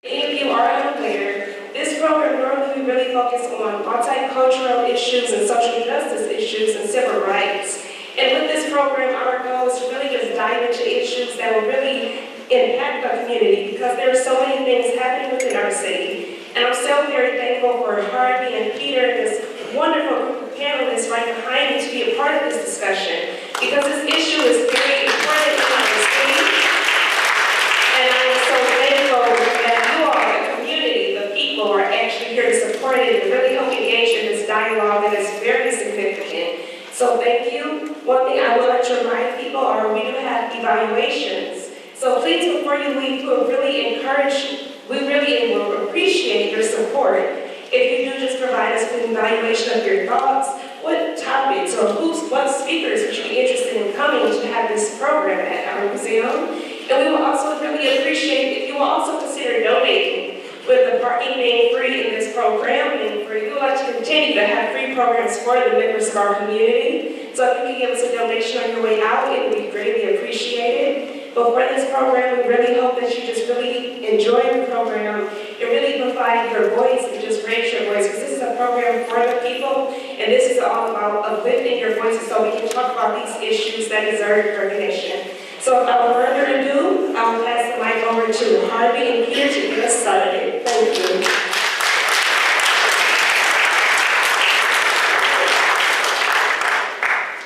Many of you are unaware, this program normally we really focus on multicultural issues and social justice issues and civil rights. And with this program, our goal is to really just dive into issues that will really impact the community because there are so many things happening within our city. And I'm so very thankful for Harvey and Peter and this wonderful group of panelists right behind me to be a part of this discussion because this issue is very important in our city. And I am so thankful that you all, the community, the people, are actually here to support it and really help engage in this dialogue that is very significant. So thank you. One thing I would like to remind people are we do have evaluations. So please, before you leave, we really will appreciate your support. If you do just provide us with an evaluation of your thoughts, what topics or what speakers would you be interested in coming to have this program at our museum? And we will also really appreciate if you will also consider donating. With the parking being free in this program, and for you would like to continue to have free programs for the members of our community. So if you can give us a donation on your way out, it would be greatly appreciated. But for this program, we really hope that you just really enjoy the program and really provide your voice and just raise your voice. Because this is a program for the people, and this is all about uplifting your voices so we can talk about these issues that deserve recognition. So without further ado, I will pass the mic over to Harvey and Peter to get us started. Thank you.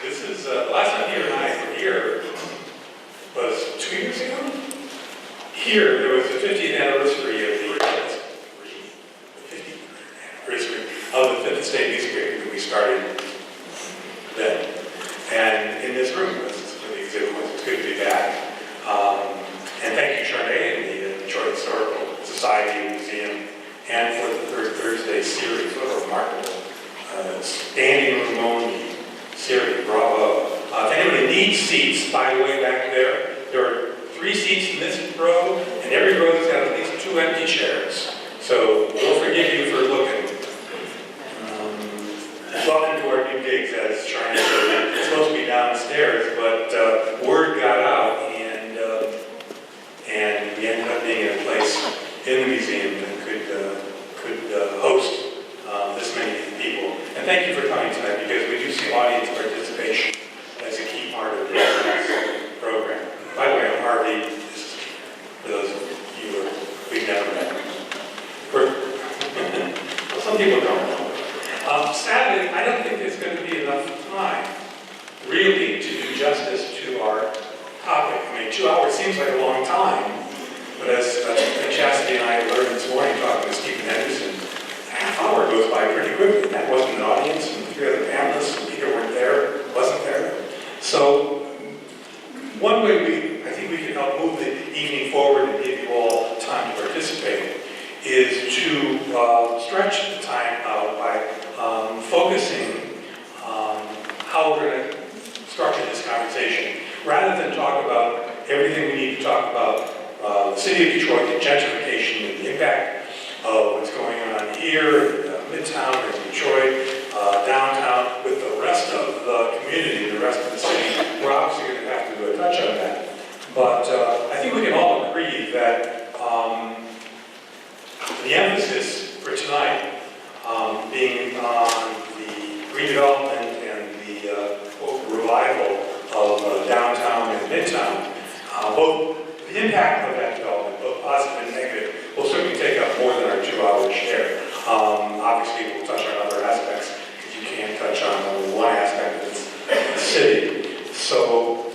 This is, last time Peter and I were here was 2 years ago. Here, there was the 50th anniversary of the 50th anniversary of the 5th State Music Week that we started then. And in this room, this is for the exhibit. It's good to be back. And thank you, Charmaine, and the Detroit Historical Society Museum, and for the Third Thursday series. What a remarkable standing room only series. Bravo. If anybody needs seats, by the way, back there are 3 seats in this row, and every row has got at least 2 empty chairs. So we'll forgive you for looking. Welcome to our new gigs, as Charmaine said. It's supposed to be downstairs, but word got out, and we ended up being in a place in the museum that could host this many people. And thank you for coming tonight, because we do see audience participation as a key part of this program. By the way, I'm Harvey. This is for those of you who we've never met. Well, some people don't know. Sadly, I don't think there's going to be enough time, really, to do justice to our topic. I mean, 2 hours seems like a long time, but as Chastity and I learned this morning talking to Stephen Henderson, a half hour goes by pretty quickly. That wasn't an audience, and 3 other panelists, and Peter wasn't there. So, one way I think we can help move the evening forward and give you all time to participate is to stretch the time out by focusing on how we're going to structure this conversation. Rather than talk about everything we need to talk about, the city of Detroit, the gentrification, and the impact of what's going on here, Midtown, and Detroit, downtown, with the rest of the community, the rest of the city, we're obviously going to have to touch on that. But I think we can all agree that the emphasis for tonight being on the redevelopment and the revival of downtown and midtown, both the impact of that development, both positive and negative, will certainly take up more than our 2-hour share. Obviously, we'll touch on other aspects, because you can't touch on only one aspect of the city. So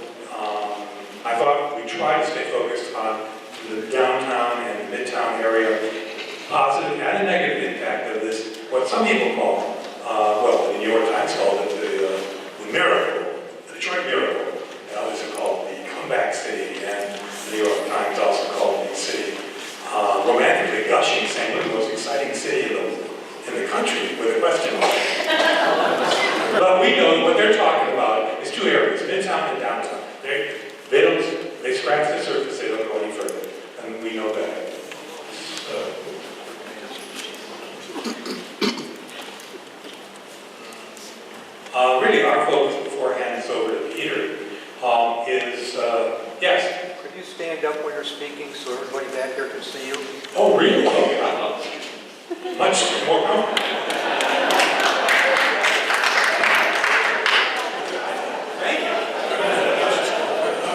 I thought we'd try to stay focused on the downtown and midtown area, positive and negative impact of this, what some people call, well, the New York Times called it the miracle, the Detroit miracle, and others have called it the comeback city, and the New York Times also called it the city romantically gushing, saying we're the most exciting city in the country, with a question mark. But we know what they're talking about is 2 areas, midtown and downtown. They scratch the surface, they don't go any further, and we know that. Really, our focus before I hand this over to Peter is, yes? Could you stand up when you're speaking so everybody back there can see you? Oh, really? Oh, much more comfortable. Thank you.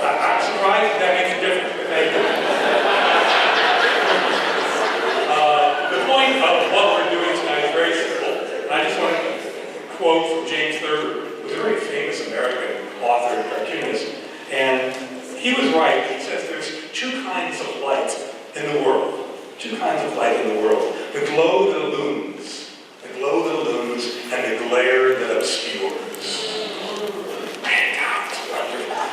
I'm surprised that makes a difference, but thank you. The point of what we're doing tonight is very simple. And I just want to quote from James Thurber, who's a very famous American author and cartoonist. And he was right. He says there's two kinds of light in the world. Two kinds of light in the world. The glow that illumines. The glow that illumines and the glare that obscures.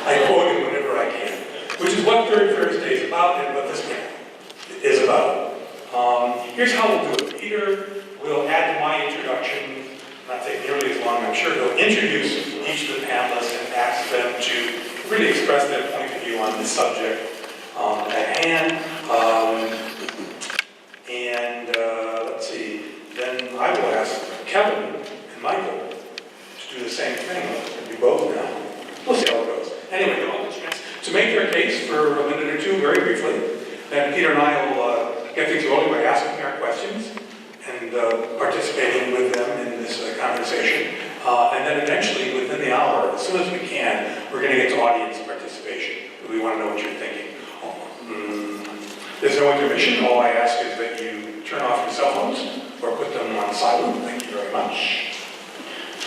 I quote him whenever I can. Which is what Third Thursday is about and what this camp is about. Here's how we'll do it. Peter will add to my introduction, not take nearly as long, I'm sure. He'll introduce each of the panelists and ask them to really express their point of view on the subject at hand. Let's see, then I will ask Kevin and Michael to do the same thing. We both now. We'll see how it goes. Anyway, you'll have a chance to make their case for a minute or two very briefly. Then Peter and I will get things rolling by asking our questions and participating with them in this conversation. And then eventually, within the hour, as soon as we can, we're going to get to audience participation. We want to know what you're thinking. There's no intermission. All I ask is that you turn off your cell phones or put them on silent. Thank you very much.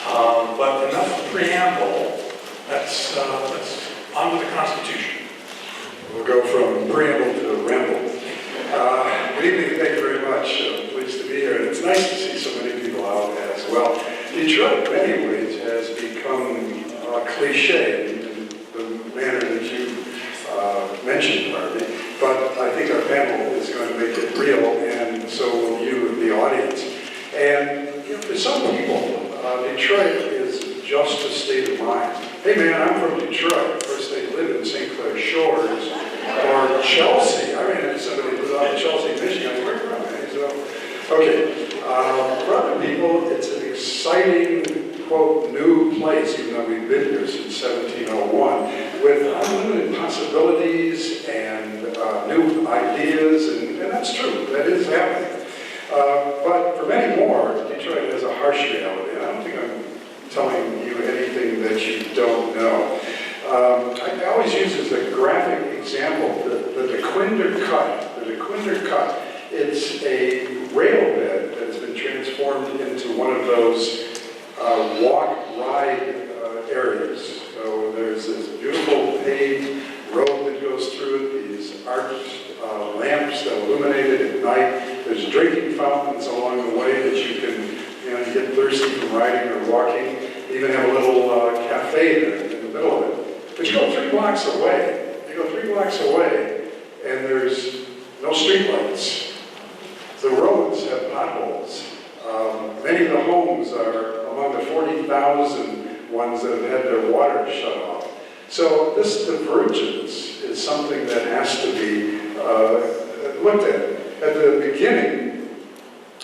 But enough preamble. Let's on with the Constitution. We'll go from preamble to ramble. Good evening, thank you very much. Pleased to be here. And it's nice to see so many people out as well. Detroit, in many ways, has become cliche in the manner that you mentioned, Harvey. But I think our panel is going to make it real, and so will you, the audience. And for some people, Detroit is just a state of mind. Hey man, I'm from Detroit. Of course, they live in St. Clair Shores or Chelsea. I ran into somebody who lives out in Chelsea, Michigan. I work from there. So, okay. For other people, it's an exciting, quote, new place, even though we've been here since 1701, with unlimited possibilities and new ideas, and that's true. That is happening. But for many more, Detroit has a harsh reality. I don't think I'm telling you anything that you don't know. I always use as a graphic example the DeQuinder Cut. The DeQuinder Cut. It's a rail bed that's been transformed into one of those walk-ride areas. So there's this beautiful paved road that goes through it, these arched lamps that illuminate it at night. There's drinking fountains along the way that you can get thirsty from riding or walking. You even have a little cafe there in the middle of it. But you go 3 blocks away. And there's no streetlights. The roads have potholes. Many of the homes are among the 40,000 ones that have had their water shut off. So this divergence is something that has to be looked at. At the beginning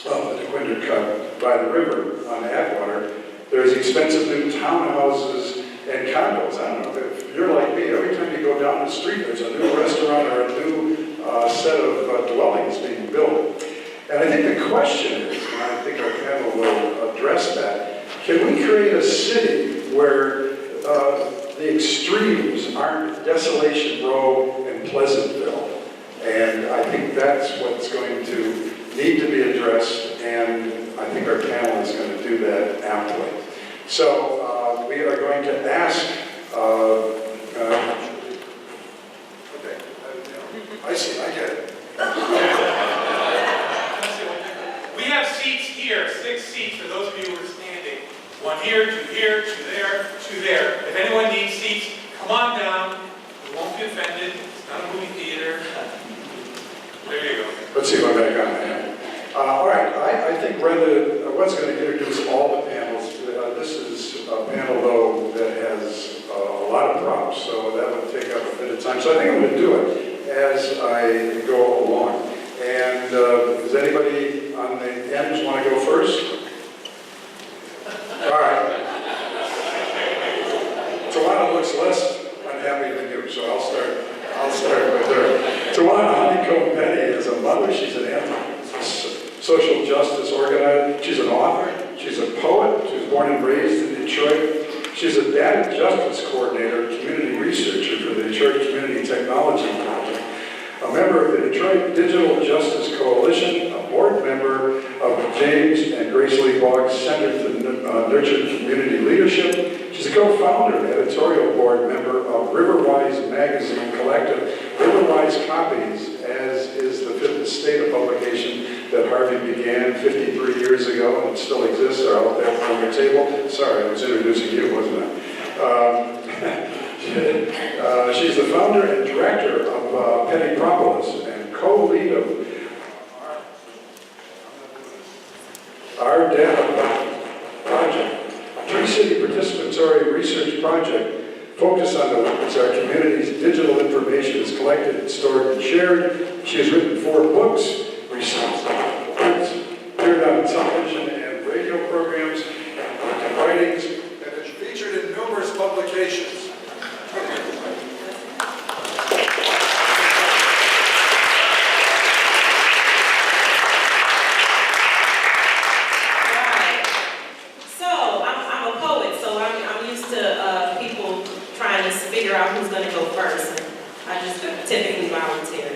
of the DeQuinder Cut by the river on Atwater, there's expensive new townhouses and condos. I don't know if you're like me, every time you go down the street, there's a new restaurant or a new set of dwellings being built. And I think the question is, and I think our panel will address that, can we create a city where the extremes aren't Desolation Row and Pleasantville? And I think that's what's going to need to be addressed, and I think our panel is going to do that aptly. So we are going to ask, okay, I see, I get it. We have seats here, 6 seats for those of you who are standing. 1 here, 2 here, 2 there, 2 there. If anyone needs seats, come on down. We won't be offended. It's not a movie theater. There you go. Let's see if I'm back on that. All right, I think Brenda was going to introduce all the panels. This is a panel, though, that has a lot of props, so that would take up a bit of time. So I think I'm going to do it as I go along. And does anybody on the ends want to go first? All right. Tawana looks less unhappy than you, so I'll start with Tawana Honeycomb Petty is a mother. She's an anti-social justice organizer. She's an author. She's a poet. She was born and raised in Detroit. She's a data justice coordinator, community researcher for the Detroit Community Technology Project, a member of the Detroit Digital Justice Coalition, a board member of James and Grace Lee Boggs Center to Nurture Community Leadership. She's a co-founder and editorial board member of Riverwise Magazine Collective. Riverwise Copies, as is the fifth estate of publication that Harvey began 53 years ago and still exists, are out there on your table. Sorry, I was introducing you, wasn't I? She's the founder and director of Petty Propolis and co-lead of our data project, three-city participatory research project focused on the ways our community's digital information is collected, stored, and shared. She has written 4 books, researched appeared on television and radio programs, and writings, and is featured in numerous publications. Figure out who's going to go first. I just typically volunteer.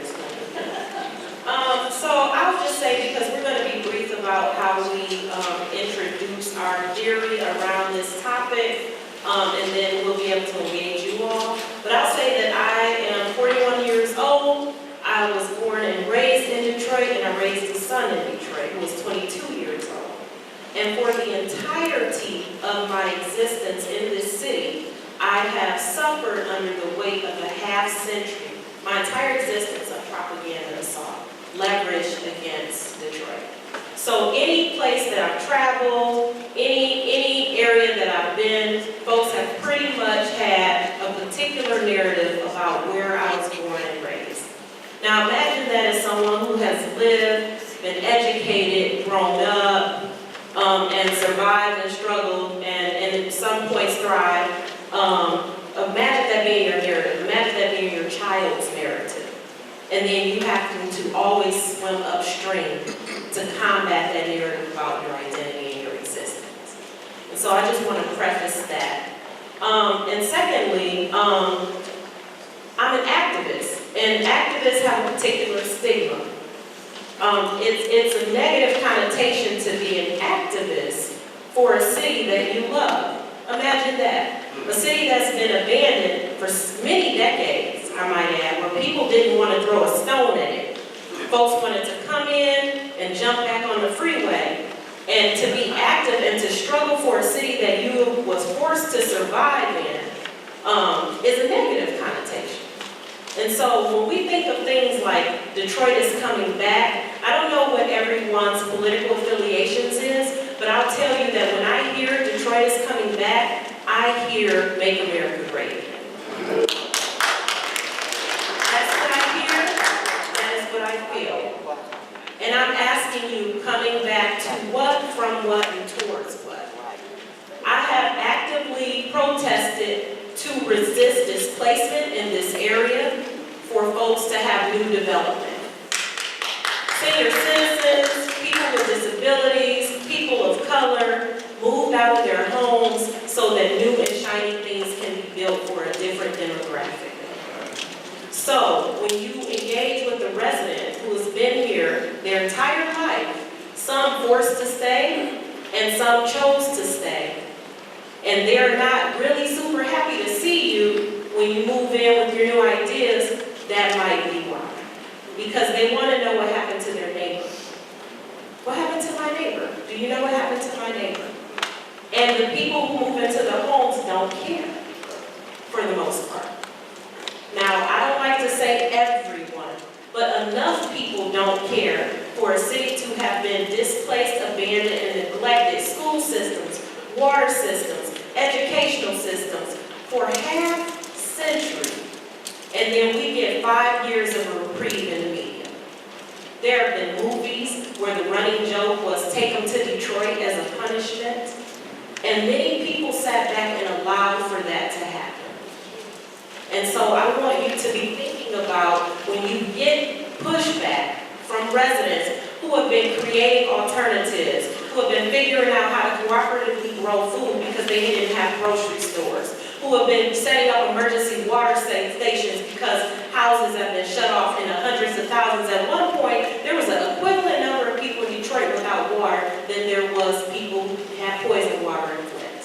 So I'll just say, because we're going to be brief about how we introduce our theory around this topic, and then we'll be able to engage you all. But I'll say that I am 41 years old. I was born and raised in Detroit, and I raised a son in Detroit who was 22 years old. And for the entirety of my existence in this city, I have suffered under the weight of a half-century, my entire existence of propaganda assault, leveraged against Detroit. So any place that I've traveled, any area that I've been, folks have pretty much had a particular narrative about where I was born and raised. Now imagine that as someone who has lived, been educated, grown up, and survived and struggled, and at some points thrived. Imagine that being your narrative. Imagine that being your child's narrative. And then you have to always swim upstream to combat that narrative about your identity and your existence. And so I just want to preface that. And secondly, I'm an activist. And activists have a particular stigma. It's a negative connotation to be an activist for a city that you love. Imagine that. A city that's been abandoned for many decades, I might add, where people didn't want to throw a stone at it. Folks wanted to come in and jump back on the freeway. And to be active and to struggle for a city that you was forced to survive in is a negative connotation. And so when we think of things like Detroit is coming back, I don't know what everyone's political affiliations is, but I'll tell you that when I hear Detroit is coming back, I hear Make America Great Again. That's what I hear, that is what I feel. And I'm asking you, coming back to what, from what, and towards what? I have actively protested to resist displacement in this area for folks to have new development. Senior citizens, people with disabilities, people of color, moved out of their homes so that new and shiny things can be built for a different demographic. So when you engage with a resident who has been here their entire life, some forced to stay and some chose to stay, and they're not really super happy to see you when you move in with your new ideas, that might be why. Because they want to know what happened to their neighbor. What happened to my neighbor? Do you know what happened to my neighbor? And the people who move into the homes don't care, for the most part. Now, I don't like to say everyone, but enough people don't care for a city to have been displaced, abandoned, and neglected school systems, water systems, educational systems for half-century. And then we get 5 years of a reprieve in the media. There have been movies where the running joke was take them to Detroit as a punishment. And many people sat back and allowed for that to happen. And so I want you to be thinking thinking about when you get pushback from residents who have been creating alternatives, who have been figuring out how to cooperatively grow food because they didn't have grocery stores, who have been setting up emergency water stations because houses have been shut off in the hundreds of thousands. At one point, there was an equivalent number of people in Detroit without water than there was people who had poison water in Flint.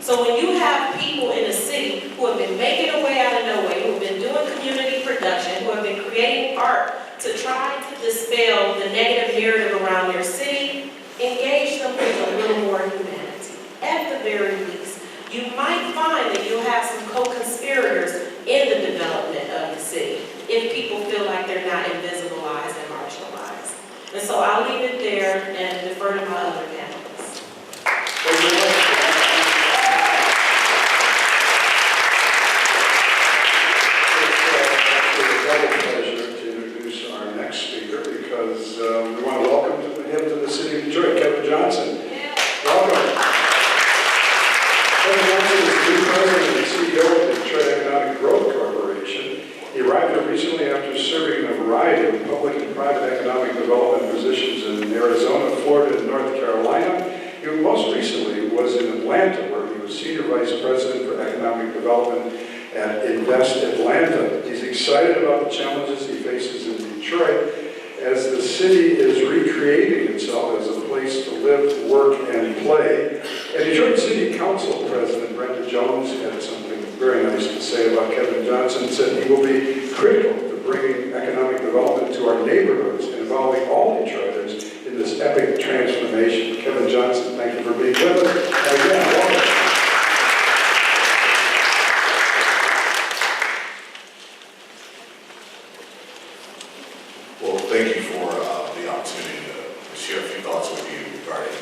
So when you have people in the city who have been making a way out of no way, who have been doing community production, who have been creating art to try to dispel the negative narrative around their city, engage them with a little more humanity. At the very least, you might find that you'll have some co-conspirators in the development of the city if people feel like they're not invisibilized and marginalized. And so I'll leave it there and defer to my other panelists. Because we want to welcome him to the city of Detroit, Kevin Johnson. Welcome. Kevin Johnson is the new president and CEO of the Detroit Economic Growth Corporation. He arrived here recently after serving in a variety of public and private economic development positions in Arizona, Florida, and North Carolina. He most recently was in Atlanta, where he was senior vice president for economic development at Invest Atlanta. He's excited about the challenges he faces in Detroit as the city is recreating itself as a place to live, work, and play. And Detroit City Council President Brenda Jones had something very nice to say about Kevin Johnson, said he will be critical to bringing economic development to our neighborhoods and involving all Detroiters in this epic transformation. Kevin Johnson, thank you for being with us. And again, welcome. Thank you for the opportunity to share a few thoughts with you regarding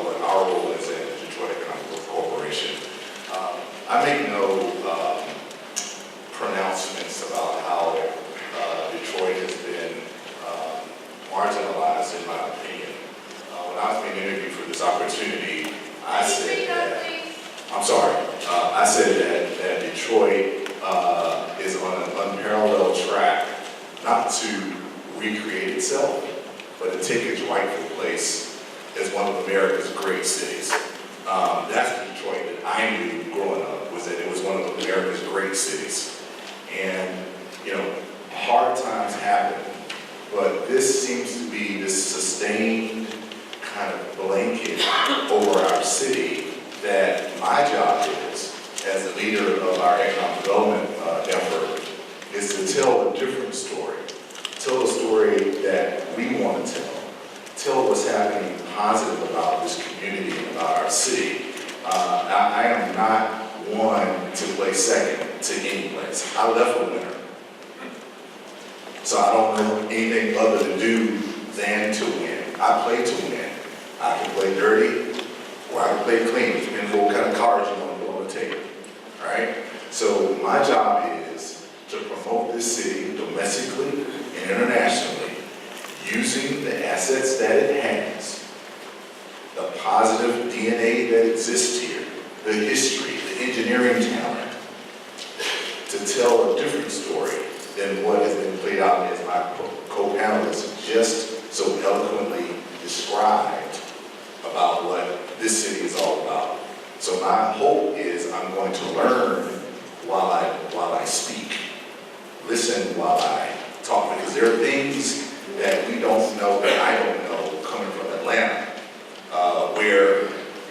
what our role is in the Detroit Economic Growth Corporation. I make no pronouncements about how Detroit has been marginalized, in my opinion. When I was being interviewed for this opportunity, I said that Detroit is on an unparalleled track, not to recreate itself, but to take its rightful place as one of America's great cities. That's the Detroit that I knew growing up, was that it was one of America's great cities. And, hard times happen, but this seems to be this sustained kind of blanket over our city that my job is, as the leader of our economic development effort, is to tell a different story. Tell a story that we want to tell what's happening positive about this community and about our city. I am not one to play second to any place. I left a winner. So I don't know anything other to do than to win. I play to win. I can play dirty or I can play clean, depending on what kind of cards you want to put on the table. All right? So my job is to promote this city domestically and internationally, using the assets that it has, the positive DNA that exists here, the history, the engineering talent, to tell a different story than what has been played out as my co-panelists just so eloquently described about what this city is all about. So my hope is I'm going to learn while I speak, listen while I talk, because there are things that we don't know, that I don't know, coming from Atlanta, where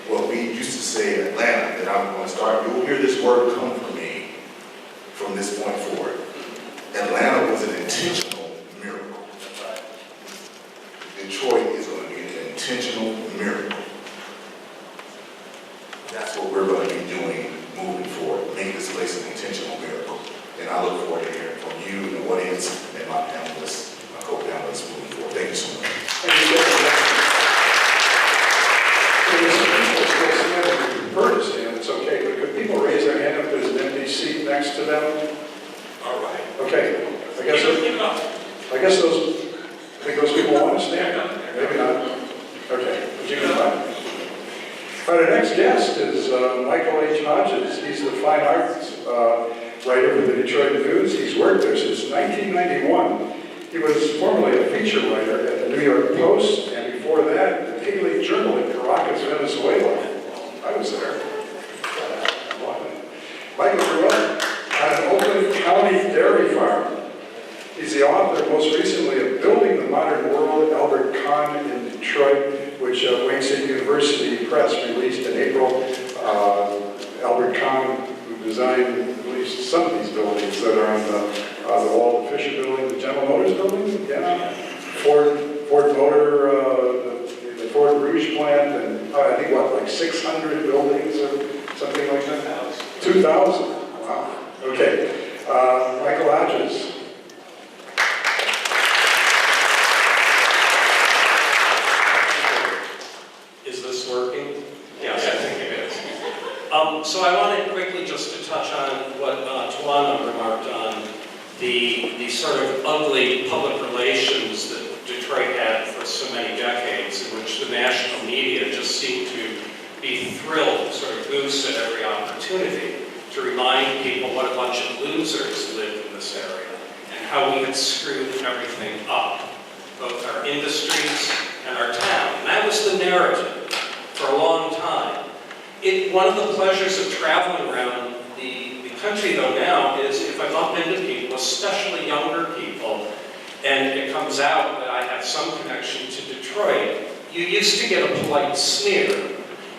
what we used to say in Atlanta, that I'm going to start, you'll hear this word come from me from this point forward. Atlanta was an intentional miracle. Detroit is going to be an intentional miracle. That's what we're going to be doing moving forward, make this place an intentional miracle. And I look forward to hearing from you, the audience, and my panelists, my co-panelists moving forward. Thank you so much. Thank you. Prefer to stand, it's okay, but could people raise their hand if there's an empty seat next to them? All right. Okay, I think those people want to stand? Maybe not. Okay, you can find. Our next guest is Michael H. Hodges. He's the fine arts writer for the Detroit News. He's worked there since 1991. He was formerly a feature writer at the New York Post, and before that, the Daily Journal in Caracas, Venezuela. I was there. Michael grew up on an Oakland County dairy farm. He's the author, most recently, of Building the Modern World, Albert Kahn in Detroit, which Wayne State University Press released in April. Albert Kahn, who designed at least some of these buildings that are on the Walter Fisher building, the General Motors building, yeah, Ford Motor, the Ford Rouge plant, and I think what, like 600 buildings or something like that? 2,000. Wow. Okay. Michael Hodges. Is this working? Yes, I think it is. So I wanted quickly just to touch on what Tawana remarked on, the sort of ugly public relations that Detroit had for so many decades, in which the national media just seemed to be thrilled, sort of goose at every opportunity to remind people what a bunch of losers lived in this area and how we had screwed everything up, both our industries and our town. And that was the narrative for a long time. One of the pleasures of traveling around the country, though, now is if I bump into people, especially younger people, and it comes out that I have some connection to Detroit, you used to get a polite sneer.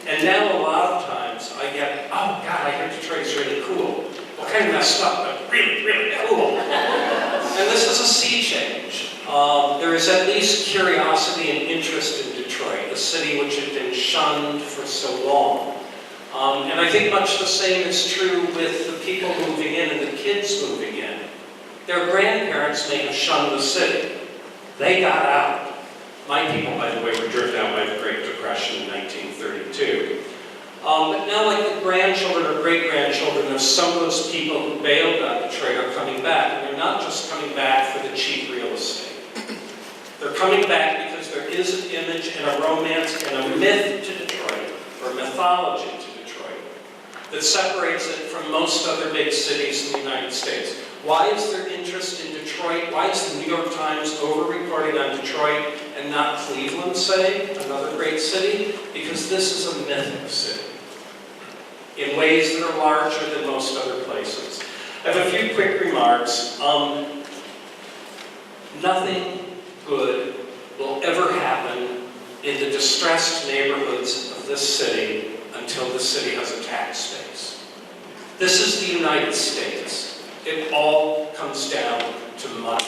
And now a lot of times I get, oh God, I hear Detroit's really cool. Well, kind of messed up, but really, really cool. And this is a sea change. There is at least curiosity and interest in Detroit, a city which had been shunned for so long. And I think much the same is true with the people moving in and the kids moving in. Their grandparents may have shunned the city. They got out. My people, by the way, were driven out by the Great Depression in 1932. But now, like the grandchildren or great-grandchildren of some of those people who bailed on Detroit are coming back. And they're not just coming back for the cheap real estate. They're coming back because there is an image and a romance and a myth to Detroit, or mythology to Detroit, that separates it from most other big cities in the United States. Why is there interest in Detroit? Why is the New York Times over-reporting on Detroit and not Cleveland, say, another great city? Because this is a mythic city in ways that are larger than most other places. I have a few quick remarks. Nothing good will ever happen in the distressed neighborhoods of this city until the city has a tax base. This is the United States. It all comes down to money.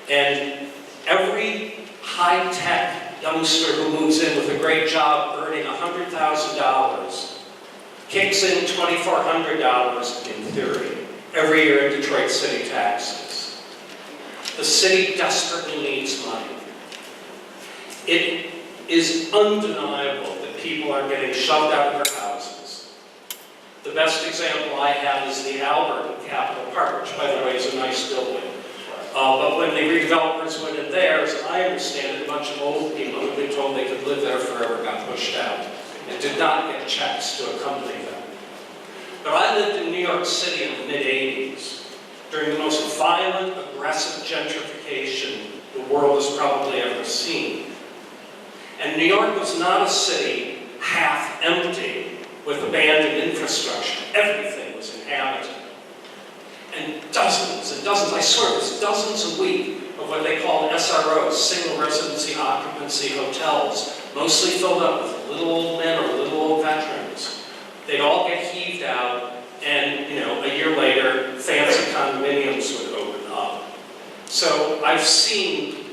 And every high-tech youngster who moves in with a great job earning $100,000 kicks in $2,400 in theory every year in Detroit City taxes. The city desperately needs money. It is undeniable that people are getting shoved out of their houses. The best example I have is the Albert in Capitol Park, which, by the way, is a nice building. But when the redevelopers went in there, as I understand it, a bunch of old people who had been told they could live there forever got pushed out and did not get checks to accompany them. But I lived in New York City in the mid-'80s, during the most violent, aggressive gentrification the world has probably ever seen. And New York was not a city half empty with abandoned infrastructure. Everything was inhabited. And dozens, I swear, there's dozens a week of what they call SROs, single residency occupancy hotels, mostly filled up with little old men or little old veterans. They'd all get heaved out, and a year later, fancy condominiums would open up. So I've seen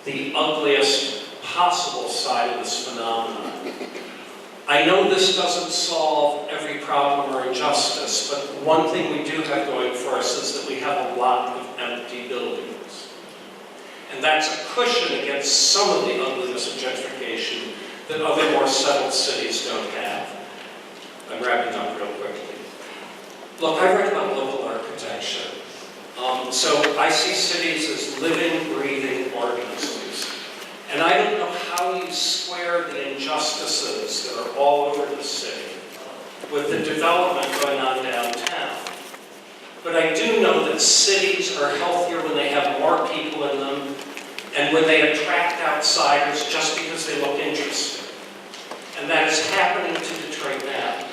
the ugliest possible side of this phenomenon. I know this doesn't solve every problem or injustice, but one thing we do have going for us is that we have a lot of empty buildings. And that's a cushion against some of the ugliness of gentrification that other more settled cities don't have. I'm wrapping up real quickly. Look, I read about local architecture. So I see cities as living, breathing organisms. And I don't know how you square the injustices that are all over the city with the development going on downtown. But I do know that cities are healthier when they have more people in them and when they attract outsiders just because they look interesting. And that is happening to Detroit now.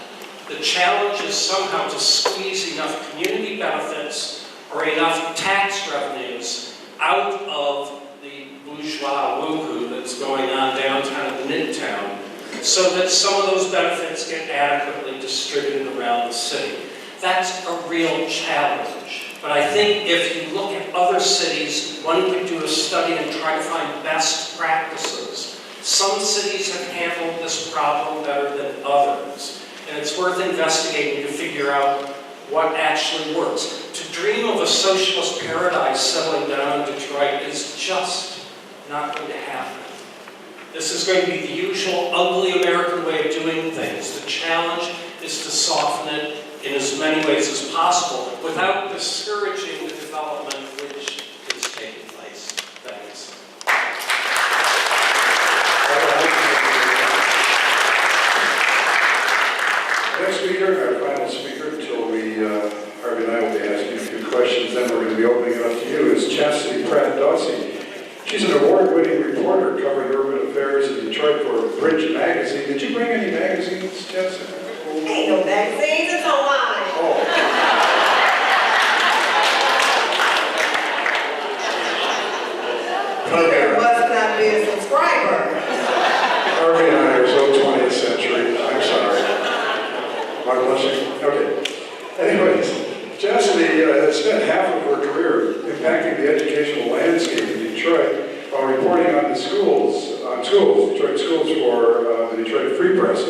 The challenge is somehow to squeeze enough community benefits or enough tax revenues out of the bourgeois woohoo that's going on downtown and midtown so that some of those benefits get adequately distributed around the city. That's a real challenge. But I think if you look at other cities, one could do a study and try to find best practices. Some cities have handled this problem better than others. And it's worth investigating to figure out what actually works. To dream of a socialist paradise settling down in Detroit is just not going to happen. This is going to be the usual ugly American way of doing things. The challenge is to soften it in as many ways as possible without discouraging the development which is taking place. Thanks. Next speaker, our final speaker, until Harvey and I will be asking a few questions, then we're going to be opening it up to you, is Chastity Pratt Dawsey. She's an award-winning reporter covering urban affairs in Detroit for Bridge Magazine. Did you bring any magazines, Chastity? Ain't no magazines, it's online. Oh. There must not be a subscriber. Harvey and I are so 20th century. I'm sorry. Am I blushing? Okay. Anyways, Chastity has spent half of her career impacting the educational landscape in Detroit while reporting on the Detroit schools for the Detroit Free Press.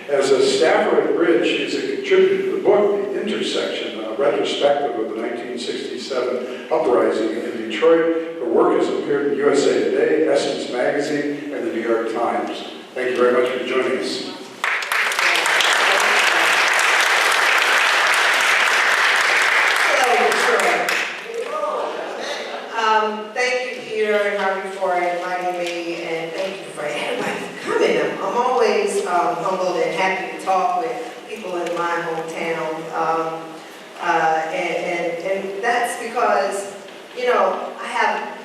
As a staffer at Bridge, she's a contributor to the book, The Intersection, a retrospective of the 1967 uprising in Detroit. Her work has appeared in USA Today, Essence Magazine, and the New York Times. Thank you very much for joining us. Thank you, Peter and Harvey, for inviting me, and thank you for everybody coming. I'm always humbled and happy to talk with people in my hometown, and that's because, you know, I have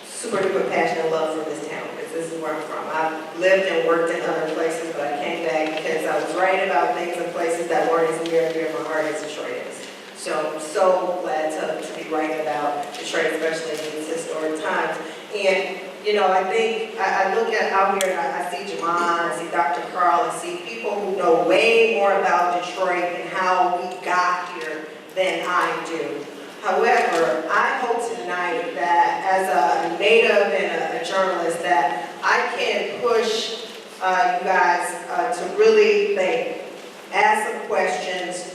super duper passion and love for this town, because this is where I'm from. I've lived and worked in other places, but I came back because I was writing about things in places that weren't as near and dear to my heart as Detroit is. So I'm so glad to be writing about Detroit, especially in these historic times. And, you know, I think, I look out here and I see Jamon, I see Dr. Carl, I see people who know way more about Detroit and how we got here than I do. However, I hope tonight that as a native and a journalist that I can push you guys to really think, ask some questions,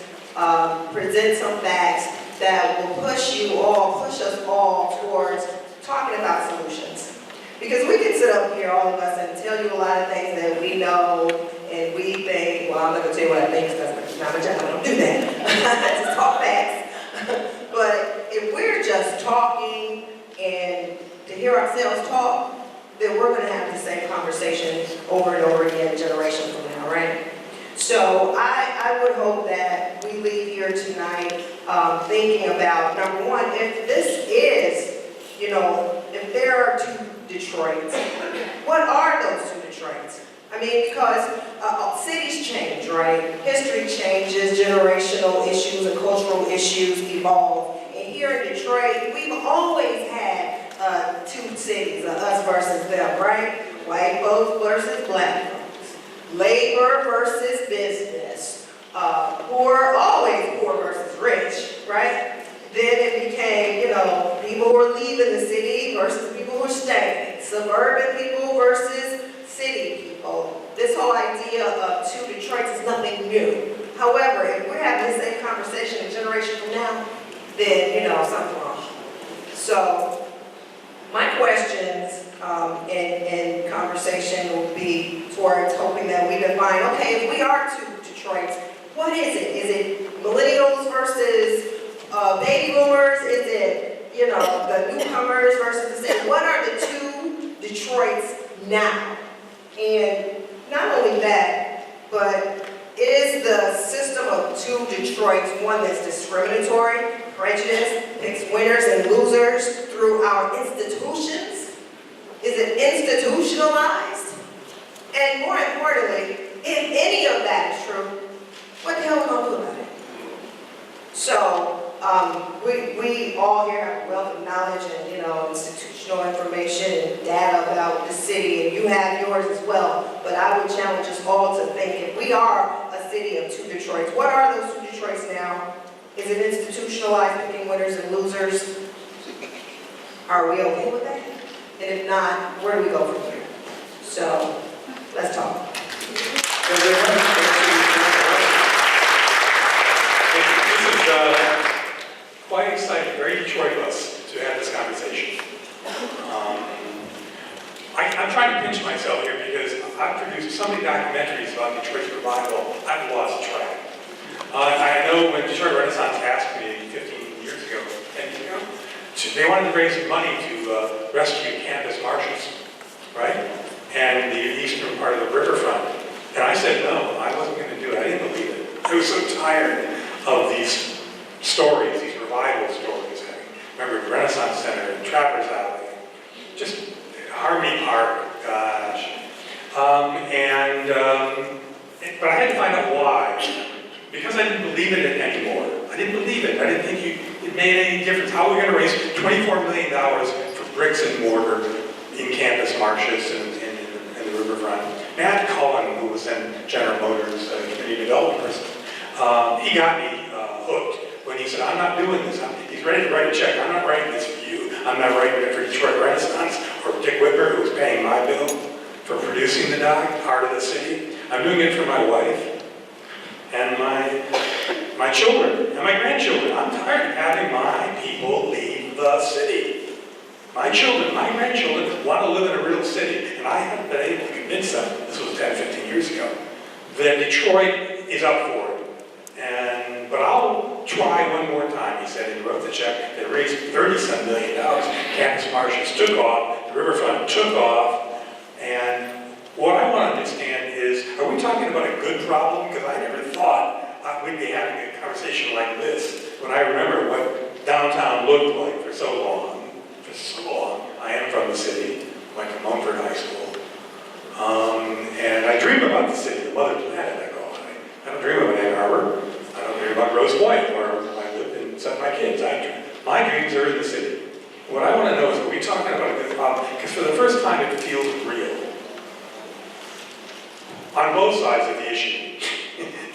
present some facts that will push us all towards talking about solutions. Because we can sit up here, all of us, and tell you a lot of things that we know and we think, well, I'm not going to tell you what I think because that's not my job, I don't do that. Just talk facts. But if we're just talking and to hear ourselves talk, then we're going to have the same conversation over and over again a generation from now, right? So I would hope that we leave here tonight thinking about, number one, if this is, you know, if there are two Detroits, what are those two Detroits? I mean, because cities change, right? History changes, generational issues and cultural issues evolve. And here in Detroit, we've always had two cities, us versus them, right? White folks versus black folks. Labor versus business. Always poor versus rich, right? Then it became, you know, people who are leaving the city versus people who are staying. Suburban people versus city people. This whole idea of two Detroits is nothing new. However, if we're having the same conversation a generation from now, then, you know, something's wrong. So, my questions in conversation will be towards hoping that we define, okay, if we are two Detroits, what is it? Is it millennials versus baby boomers? Is it, you know, the newcomers versus the city? What are the two Detroits now? And not only that, but It is the system of two Detroits, one that's discriminatory, prejudice, picks winners and losers through our institutions. Is it institutionalized? And more importantly, if any of that is true, what the hell are we gonna do about it? So, we all here have a wealth of knowledge and, institutional information and data about the city, and you have yours as well. But I would challenge us all to think, if we are a city of two Detroits, what are those two Detroits now? Is it institutionalized, picking winners and losers? Are we okay with that? And if not, where do we go from here? So, let's talk. This is quite exciting, very Detroit-less to have this conversation. I'm trying to pinch myself here because I've produced so many documentaries about Detroit's revival, I've lost track. I know when Detroit Renaissance asked me 15 years ago, 10 years ago, they wanted to raise some money to rescue campus marshes, right? And the eastern part of the riverfront. And I said no, I wasn't going to do it. I didn't believe it. I was so tired of these stories, these revival stories. I remember Renaissance Center and Trappers Alley, just Harvey Park, gosh. But I had to find out why. Because I didn't believe in it anymore. I didn't believe it. I didn't think it made any difference. How are we going to raise $24 million for bricks and mortar in campus marshes and the riverfront? Matt Cullen, who was then General Motors community development person, he got me hooked when he said, I'm not doing this. He's ready to write a check. I'm not writing this for you. I'm not writing it for Detroit Renaissance or Dick Whitmer, who was paying my bill for producing the doc, heart of the city. I'm doing it for my wife and my children and my grandchildren. I'm tired of having my people leave the city. My children, my grandchildren want to live in a real city, and I haven't been able to convince them, this was 10, 15 years ago, that Detroit is up for it. But I'll try one more time, he said. He wrote the check. They raised $30-some million. Campus marshes took off, the riverfront took off, and what I want to understand is, are we talking about a good problem? Because I never thought we'd be having a conversation like this when I remember what downtown looked like for so long. For so long. I am from the city, went to Mumford High School. And I dream about the city, the mother planet, I call it. I don't dream about Ann Arbor. I don't dream about Grosse Pointe, where I live and sent my kids. My dreams are in the city. What I want to know is, are we talking about a good problem? Because for the first time, it feels real. On both sides of the issue.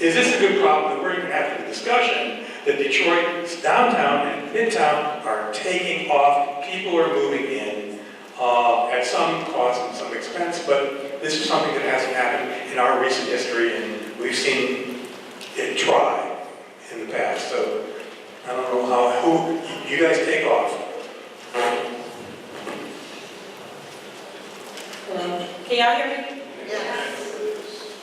Is this a good problem that we're even having a discussion that Detroit's downtown and midtown are taking off, people are moving in at some cost and some expense, but this is something that hasn't happened in our recent history, and we've seen it try in the past. So I don't know who you guys take off. Hello? Can y'all hear me? Yes.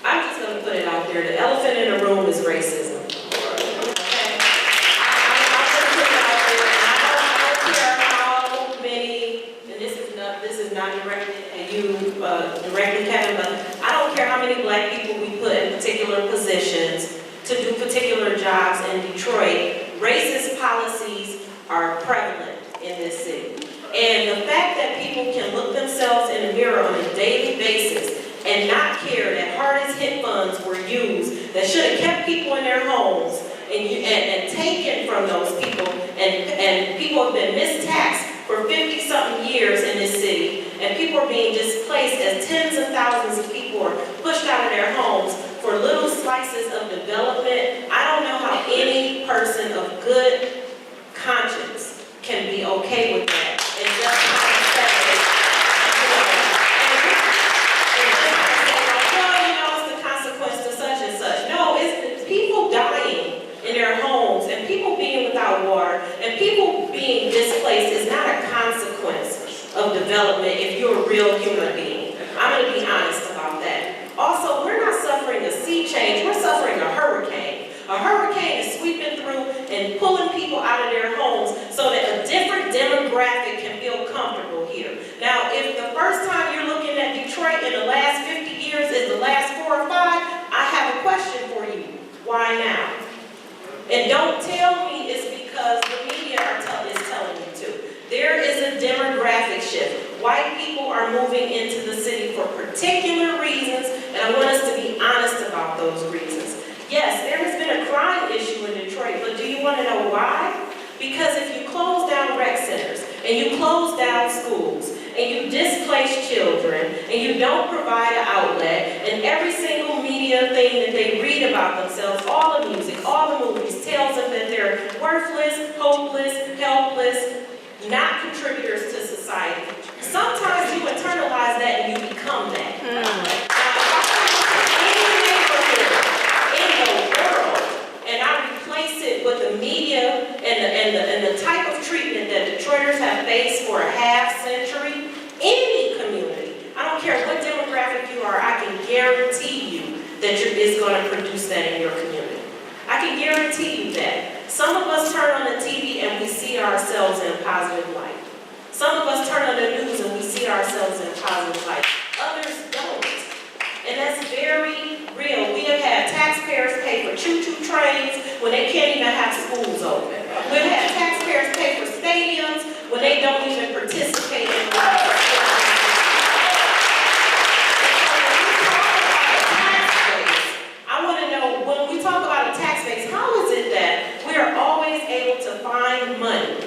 I'm just going to put it out there. The elephant in the room is racism. Okay? I'm going to put it out there, and I don't care how many, and this is not directed at you directly, Kevin, but I don't care how many black people we put in particular positions to do particular jobs in Detroit. Racist policies are prevalent in this city. And the fact that people can look themselves in the mirror on a daily basis and not care that hardest hit funds were used that should have kept people in their homes and taken from those people, and people have been mistaxed for 50-something years in this city, and people are being displaced as tens of thousands of people are pushed out of their homes for little slices of development. I don't know how any person of good conscience can be okay with that. And just kind of say, it's the consequence to such and such. No, it's people dying in their homes and people being without water and people being displaced is not a consequence of development if you're a real human being. I'm going to be honest about that. Also, we're not suffering a sea change, we're suffering a hurricane. A hurricane is sweeping through and pulling people out of their homes so that a different demographic can feel comfortable here. Now, if the first time you're looking at Detroit in the last 50 years is the last 4 or 5, I have a question for you. demographic shift. White people are moving into the city for particular reasons, and I want us to be honest about those reasons. Yes, there has been a crime issue in Detroit, but do you want to know why? Because if you close down rec centers, and you close down schools, and you displace children, and you don't provide an outlet, and every single media thing that they read about themselves, all the music, all the movies, tells them that they're worthless, hopeless, helpless, not contributors to society. Sometimes you internalize that and you become that. And I replace it with the media and the type of treatment that Detroiters have faced for a half century. Any community, I don't care what demographic you are, I can guarantee you that it's going to produce that in your community. I can guarantee you that. Some of us turn on the TV and we see ourselves in a positive light. Some of us turn on the news and we see ourselves in a positive light. Others don't. And that's very real. We have had taxpayers pay for choo-choo trains when they can't even have schools open. We've had taxpayers pay for stadiums when they don't even participate in life. I want to know, when we talk about a tax base, how is it that we are always able to find money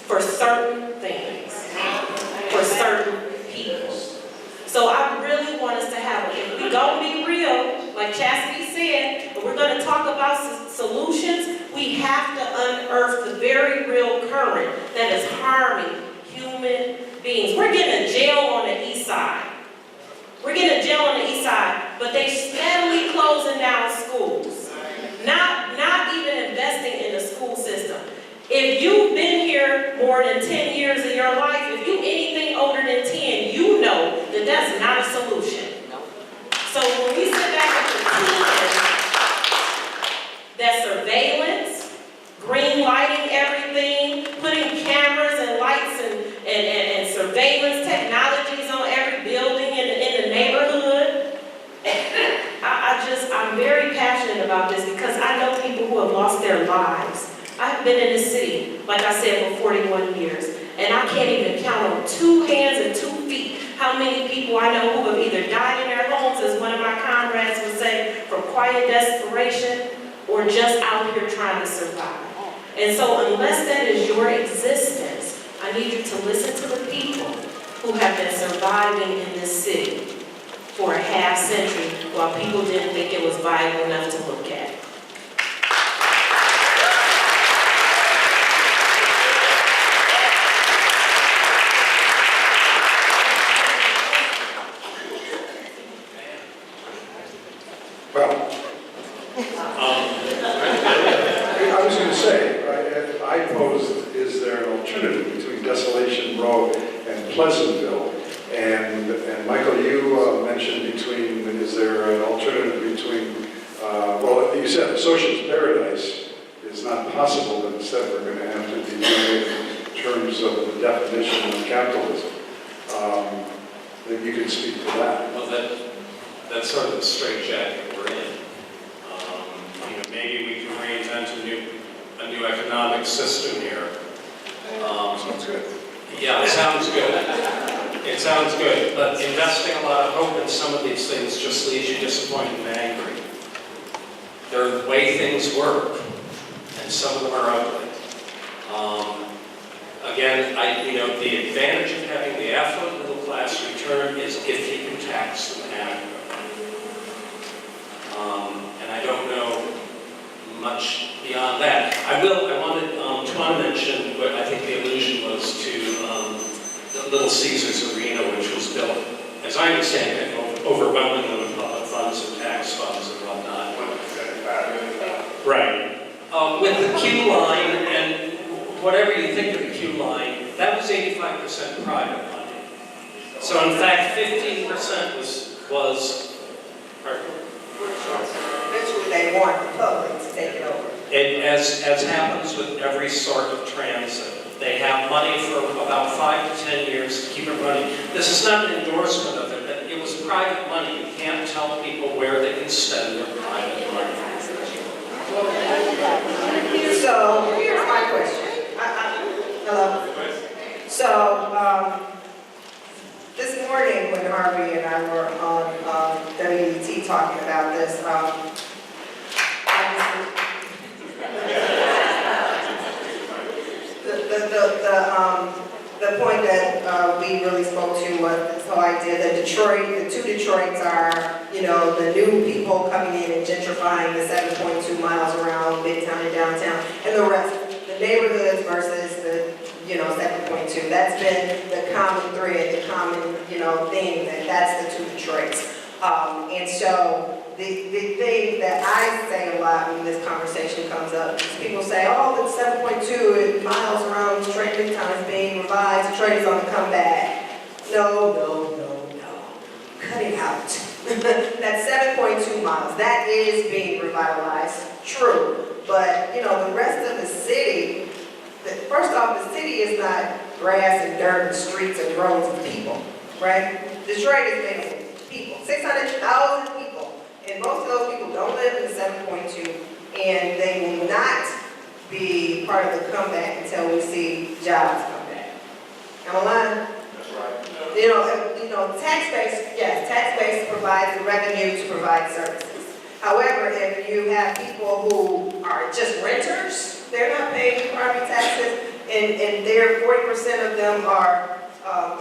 for certain things, for certain people? So I really want us to have, if we're going to be real, like Chastity said, but we're going to talk about solutions, we have to unearth the very real current that is harming human beings. We're getting a jail on the east side. We're getting a jail on the east side, but they steadily closing down schools. Not even investing in the school system. If you've been here more than 10 years of your life, if you anything older than 10, you know that that's not a solution. So when we sit back at the team, that surveillance, green lighting everything, putting cameras and lights and surveillance technologies on every building in the neighborhood, I'm very passionate about this because I know people who have lost their lives. I've been in this city, like I said, for 41 years, and I can't even count on 2 hands and 2 feet how many people I know who have either died in their homes, as one of my comrades would say, from quiet desperation, or just out here trying to survive. And so unless that is your existence, I need you to listen to the people who have been surviving in this city for a half century while people didn't think it was viable enough to look at. I was going to say, I posed, is there an alternative between Desolation Row and Pleasantville? And Michael, you mentioned is there an alternative between, well, you said the socialist paradise is not possible, but instead we're going to have to be doing it in terms of the definition of capitalism. Maybe you could speak to that. Well, that's sort of the straitjacket we're in. Maybe we can reinvent a new economic system here. Sounds good. Yeah, it sounds good. It sounds good, but investing a lot of hope in some of these things just leaves you disappointed and angry. They're the way things work, and some of them are ugly. Again, the advantage of having the affluent middle class return is if you can tax them adequately. And I don't know much beyond that. I wanted Tawana mentioned what I think the allusion was to the Little Caesars Arena, which was built, as I understand it, overwhelmingly with public funds and tax funds and whatnot. Right. With the Q line, and whatever you think of the Q line, that was 85% private money. So in fact, 15% was Eventually they want the public to take it over. And as happens with every sort of transit, they have money for about 5 to 10 years to keep it running. This is not an endorsement of it, but it was private money. You can't tell people where they can spend their private money. So here's my question. Hello? So Harvey and I were on WET talking about this. The point that we really spoke to was this whole idea that Detroit, the two Detroits are, you know, the new people coming in and gentrifying the 7.2 miles around Midtown and downtown, and the rest, the neighborhoods versus the, you know, 7.2. That's been the common thread, the common, you know, theme, that that's the two Detroits. And so the thing that I say a lot when this conversation comes up is people say, oh, the 7.2 miles around Detroit Midtown is being revised, Detroit is on the comeback. No. Cut it out. That's 7.2 miles. That is being revitalized. True. But, you know, the rest of the city, first off, the city is not grass and dirt and streets and roads and people, right? Detroit is made of people, 600,000 people. And most of those people don't live in the 7.2, and they will not be part of the comeback until we see jobs come back. Am I lying? That's right. You know, tax base, yes, tax base provides the revenue to provide services. However, if you have people who are just renters, they're not paying property taxes, and they're 40% of them are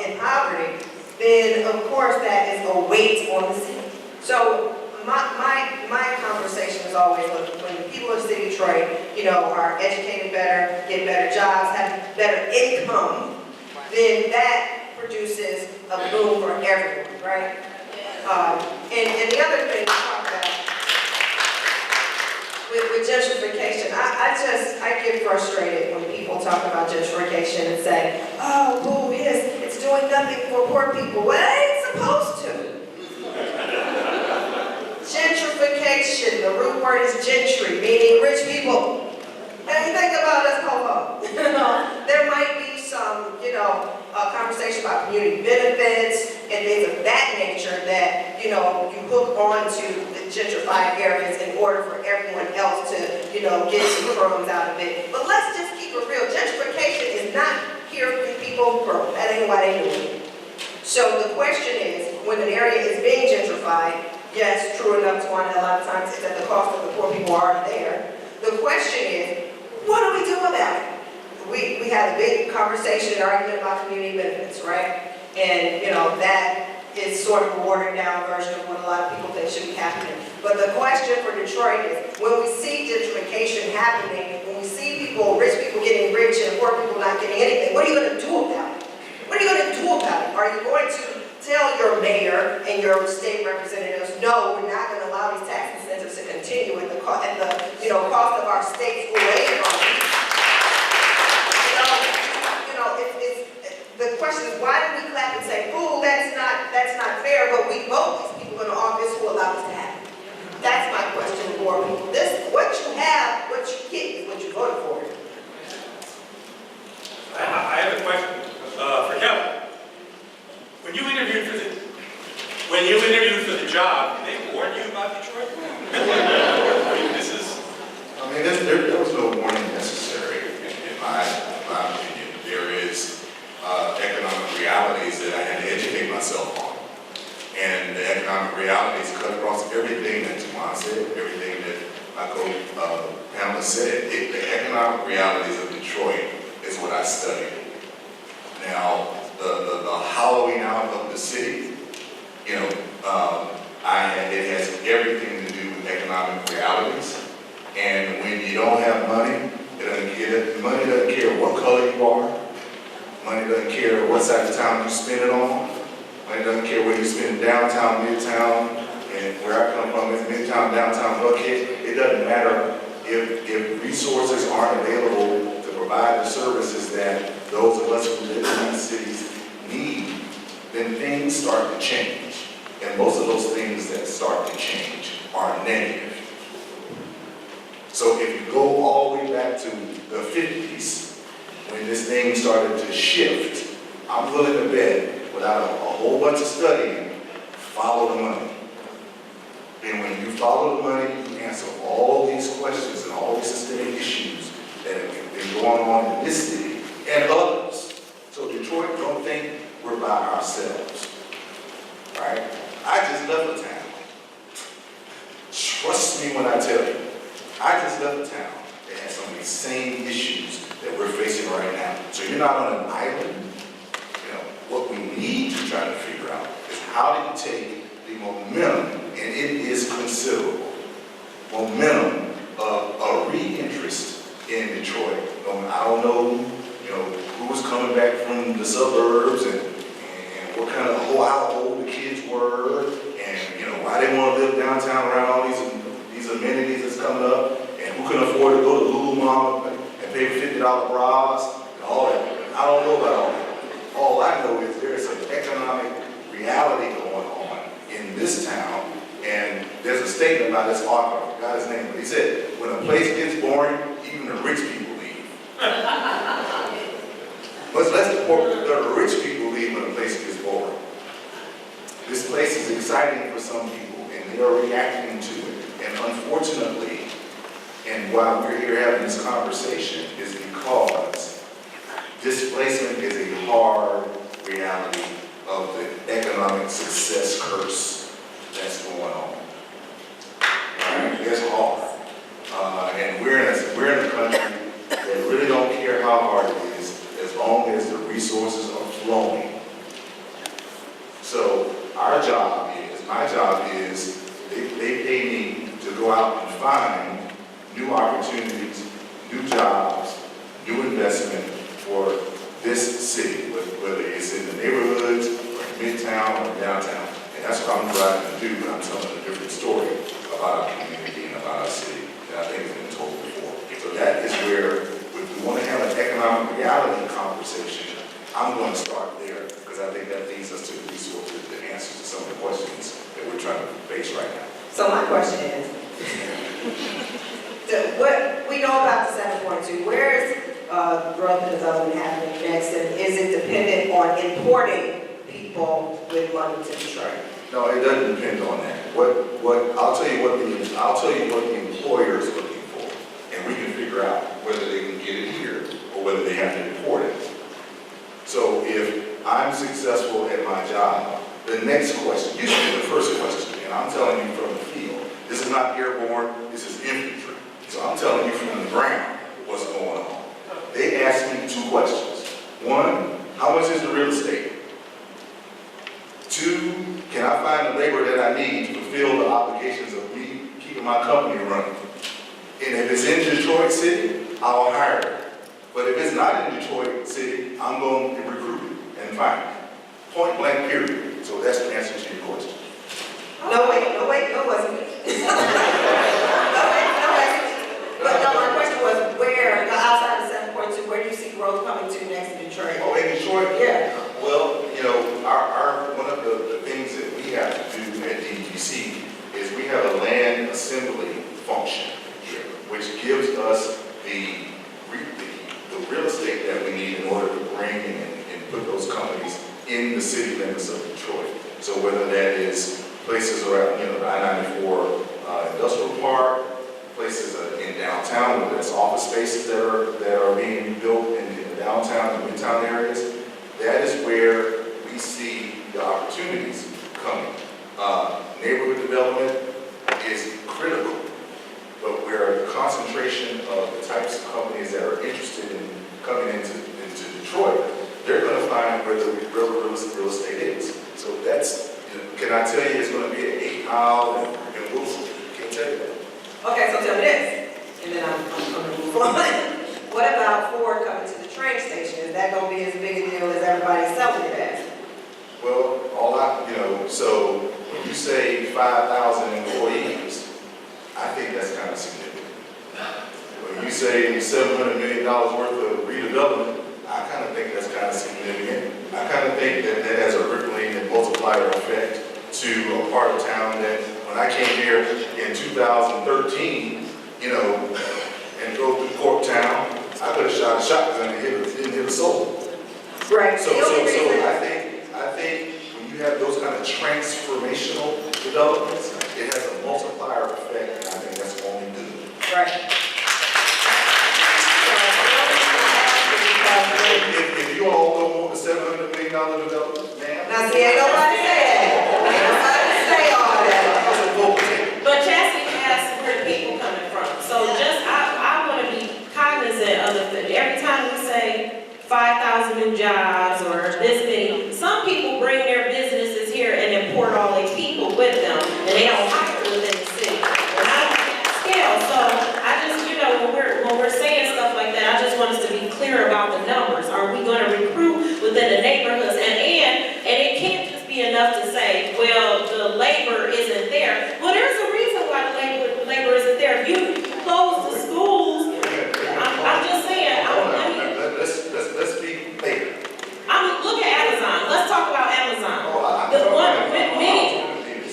in poverty, then of course that is a weight on the city. So my conversation is always, look, when the people of the city of Detroit, you know, are educated better, get better jobs, have better income, then that produces a boom for everyone, right? And the other thing to talk about with gentrification, I get frustrated when people talk about gentrification and say, oh, boo, it's doing nothing for poor people. Well, it ain't supposed to. Gentrification, the root word is gentry, meaning rich people. And you think about us, there might be some, you know, conversation about community benefits and things of that nature that, you know, you hook onto the gentrified areas in order for everyone else to, you know, get some crumbs out of it. But let's just keep it real. Gentrification is not here for people broke. That ain't why they do it. So the question is, when an area is being gentrified, yes, true enough, Tawana, a lot of times it's at the cost of the poor people already there. The question is, what do we do about it? We had a big conversation and argument about community benefits, right? And, you know, that is sort of a watered down version of what a lot of people think should be happening. But the question for Detroit is, when we see gentrification happening, when we see people, rich people getting rich and poor people not getting anything, what are you going to do about it? What are you going to do about it? Are you going to tell your mayor and your state representatives, no, we're not going to allow these tax incentives to continue at the cost of our state's away from it? The question is, why do we clap and say, "Ooh, that's not fair," but we vote these people in office who allow this to happen? That's my question for people. What you have, what you get, is what you voted for. I have a question for Kevin. When you interviewed for the job, did they warn you about Detroit? There was no warning necessary in my opinion. There is economic realities that I had to educate myself on. And the economic realities cut across everything that Tawana said, everything that my Pamela said. The economic realities of Detroit is what I studied. Now, the hollowing out of the city, you know, it has everything to do with economic realities. And when you don't have money, money doesn't care what color you are. Money doesn't care what side of town you spend it on. Money doesn't care whether you spend downtown, midtown, and where I come from is midtown, downtown, Buckhead. It doesn't matter if resources aren't available to provide the services that those of us who live in these cities need, then things start to change. And most of those things that start to change are negative. So if you go all the way back to the 50s, when this thing started to shift, I'm willing to bet, without a whole bunch of studying, follow the money. And when you follow the money, you answer all these questions and all these systemic issues that have been going on in this city and others. So Detroit, don't think we're by ourselves. right? I just left the town. Trust me when I tell you, I just left the town. They had some of these same issues that we're facing right now. So you're not on an island. You know, what we need to try to figure out is how do you take the momentum, and it is considerable, momentum of a re-interest in Detroit. I don't know, you know, who's coming back from the suburbs and what kind of, how old the kids were, and, you know, why they want to live downtown around all these amenities that's coming up, and who can afford to go to Lulu Mama and pay $50 bras, and all that. I don't know about all that. All I know is there's an economic reality going on in this town, and there's a statement by this author, I forgot his name, but he said, when a place gets boring, even the rich people leave. The rich people leave when a place gets boring. This place is exciting for some people, and they are reacting to it. And unfortunately, and why we're here having this conversation is because displacement is a hard reality of the economic success curse that's going on. Right? It's hard. And we're in a country that really don't care how hard it is as long as the resources are flowing. So my job is, they pay me to go out and find new opportunities, new jobs, new investment for this city, whether it's in the neighborhoods, or midtown, or downtown. And that's what I'm driving to do when I'm telling a different story about our community and about our city that I think has been told before. So that is where, if we want to have an economic reality conversation, I'm going to start there, because I think that leads us to the resources, the answers to some of the questions that we're trying to face right now. So my question is, what we know about the 7.2, where is growth and development happening next, and is it dependent on importing people with money to Detroit? No, it doesn't depend on that. I'll tell you what the employer is looking for, and we can figure out whether they can get it here or whether they have to import it. So if I'm successful at my job, the next question, usually the first question, and I'm telling you from the field, this is not airborne, this is infantry. So I'm telling you from the ground what's going on. They asked me two questions. One, how much is the real estate? Two, can I find the labor that I need to fulfill the obligations of me keeping my company running? And if it's in Detroit City, I'll hire it. But if it's not in Detroit City, I'm going to recruit it and find it. Point blank, period. So that's the answer to your question. No, wasn't it? But no, my question was where, outside of 7.2, where do you see growth coming to next in Detroit? Oh, in Detroit? Yeah. Well, you know, one of the things that we have to do at DGC is we have a land assembly function here, which gives us the real estate that we need in order to bring and put those companies in the city limits of Detroit. So whether that is places around, you know, the I-94 industrial park, places in downtown, whether it's office spaces that are being built in the downtown and midtown areas, that is where we see the opportunities coming. Neighborhood development is critical, but where the concentration of the types of companies that are interested in coming into Detroit, they're going to find where the real estate is. So that's, you know, can I tell you it's going to be an 8-mile and Wilson? Can't tell you that. Okay, so tell me this, and then I'm going to move on. What about Ford coming to the train station? Is that going to be as big a deal as everybody's selling it as? Well, so when you say 5,000 employees, I think that's kind of significant. When you say $700 million worth of redevelopment, I kind of think that's kind of significant. I kind of think that has a rippling and multiplier effect to a part of town that when I came here in 2013, you know, and drove through Corktown, I could have shot a shotgun and didn't hit a soul. Right. So I think when you have those kind of transformational developments, it has a multiplier effect, and I think that's only good. Right. If you all don't want the $700 million development, man. Now see, ain't nobody say that. 5,000 new jobs or this many. Some people bring their businesses here and import all their people with them, and they don't hire within the city. And I don't have that scale, so I just, when we're saying stuff like that, I just want us to be clear about the numbers. Are we going to recruit within the neighborhoods? And it can't just be enough to say, well, the labor isn't there. Well, there's a reason why the labor isn't there. If you close the schools, I'm just saying, Let's be clear. look at Amazon. Let's talk about Amazon.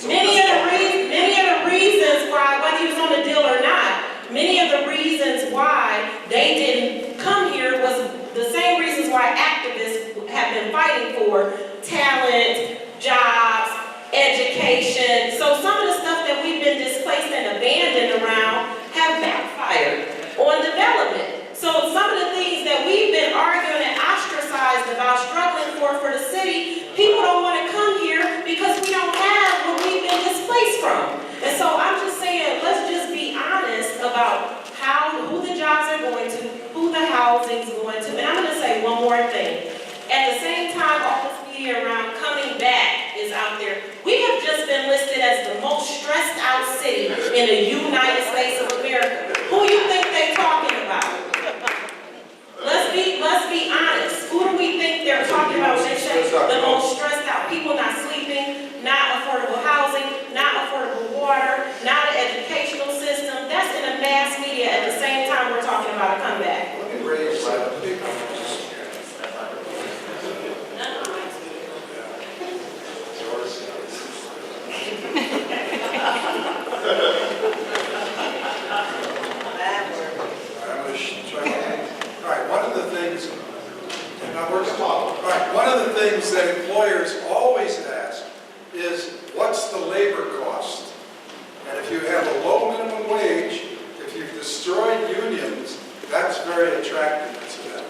Many of the reasons why, whether he was on the deal or not, many of the reasons why they didn't come here was the same reasons why activists have been fighting for talent, jobs, education. So some of the stuff that we've been displaced and abandoned around have backfired on development. So some of the things that we've been arguing and ostracized about, struggling for the city, people don't want to come here because we don't have what we've been displaced from. And so I'm just saying, let's just be honest about who the jobs are going to, who the housing's going to. And I'm going to say one more thing. At the same time, all this media around coming back is out there. We have just been listed as the most stressed out city in the United States of America. Who you think they're talking about? Let's be honest. Who do we think they're talking about when they say the most stressed out? People not sleeping, not affordable housing, not affordable water, not an educational system. That's in the mass media at the same time we're talking about a comeback. Let me raise that. One of the things that employers always ask is, what's the labor cost? And if you have a low minimum wage, if you've destroyed unions, that's very attractive to them.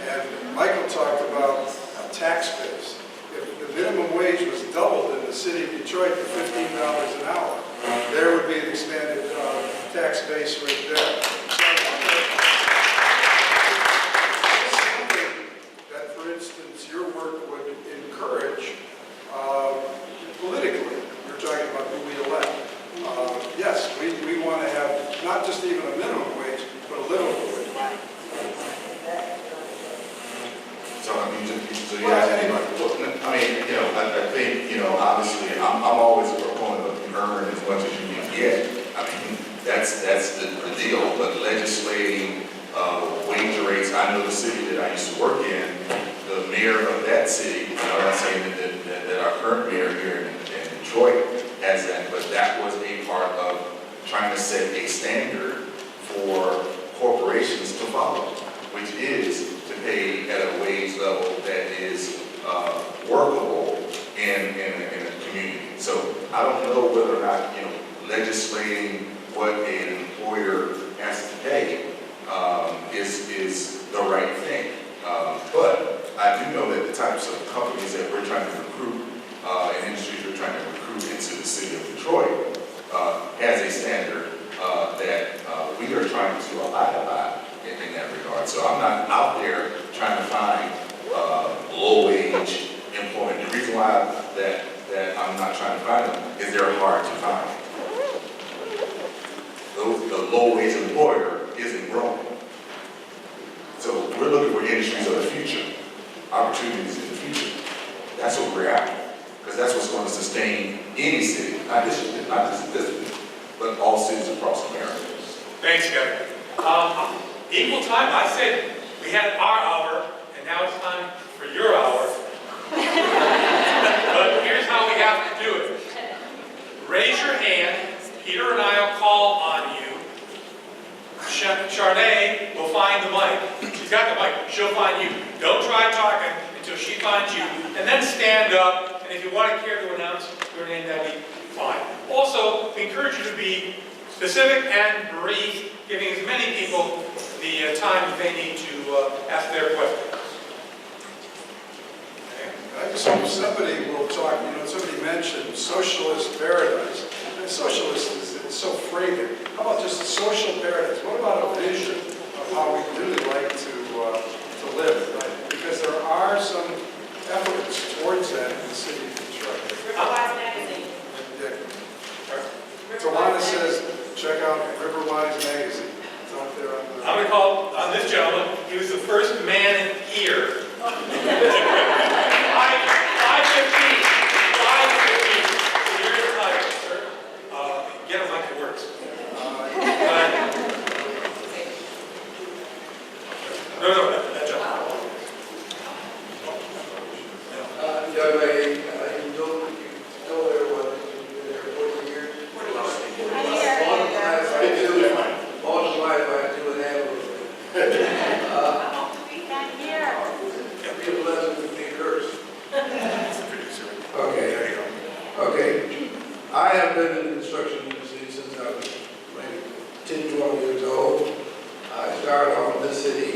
And Michael talked about a tax base. If the minimum wage was doubled in the city of Detroit to $15 an hour, there would be an expanded tax base right there. For instance, your work would encourage politically. You're talking about who we elect. Yes, we want to have not just even a minimum wage, but a livable wage. So I mean, I think, obviously, I'm always a proponent of you earn as much as you can get. I mean, that's the deal. But legislating wage rates, I know the city that I used to work in, the mayor of that city, I'm not saying that our current mayor here in Detroit has that, but that was a part of trying to set a standard for corporations to follow, which is to pay at a wage level that is workable in a community. So I don't know whether or not, legislating what an employer has to pay is the right thing. But I do know that the types of companies that we're trying to recruit and industries we're trying to recruit into the city of Detroit has a standard that we are trying to abide by in that regard. So I'm not out there trying to find low-wage employment. The reason why that I'm not trying to find them is they're hard to find. The low-wage employer isn't growing. So we're looking for industries of the future, opportunities in the future. That's what we're after, because that's what's going to sustain any city, not just this, but all cities across America. Thanks, Kevin. Equal time, I said we had our hour, and now it's time for your hour. But here's how we have to do it. Raise your hand. Peter and I will call on you. Charnay will find the mic. She's got the mic. She'll find you. Don't try talking until she finds you. And then stand up. And if you want to care to announce your name, that'll be fine. Also, we encourage you to be specific and brief, giving as many people the time that they need to ask their questions. I just hope somebody will talk, somebody mentioned socialist paradise. And socialist is so fragrant. How about just social paradise? What about a vision of how we really like to live? Right? here. 5:15. 5:15. So you're in time, sir. Get them like it works. No, that's all. Young lady, you know everyone, you've been there 40 years. All his life, I do an animal. Be a blessing to be cursed. Okay. Okay. I have been in the construction industry since I was maybe 10, 12 years old. I started off in this city,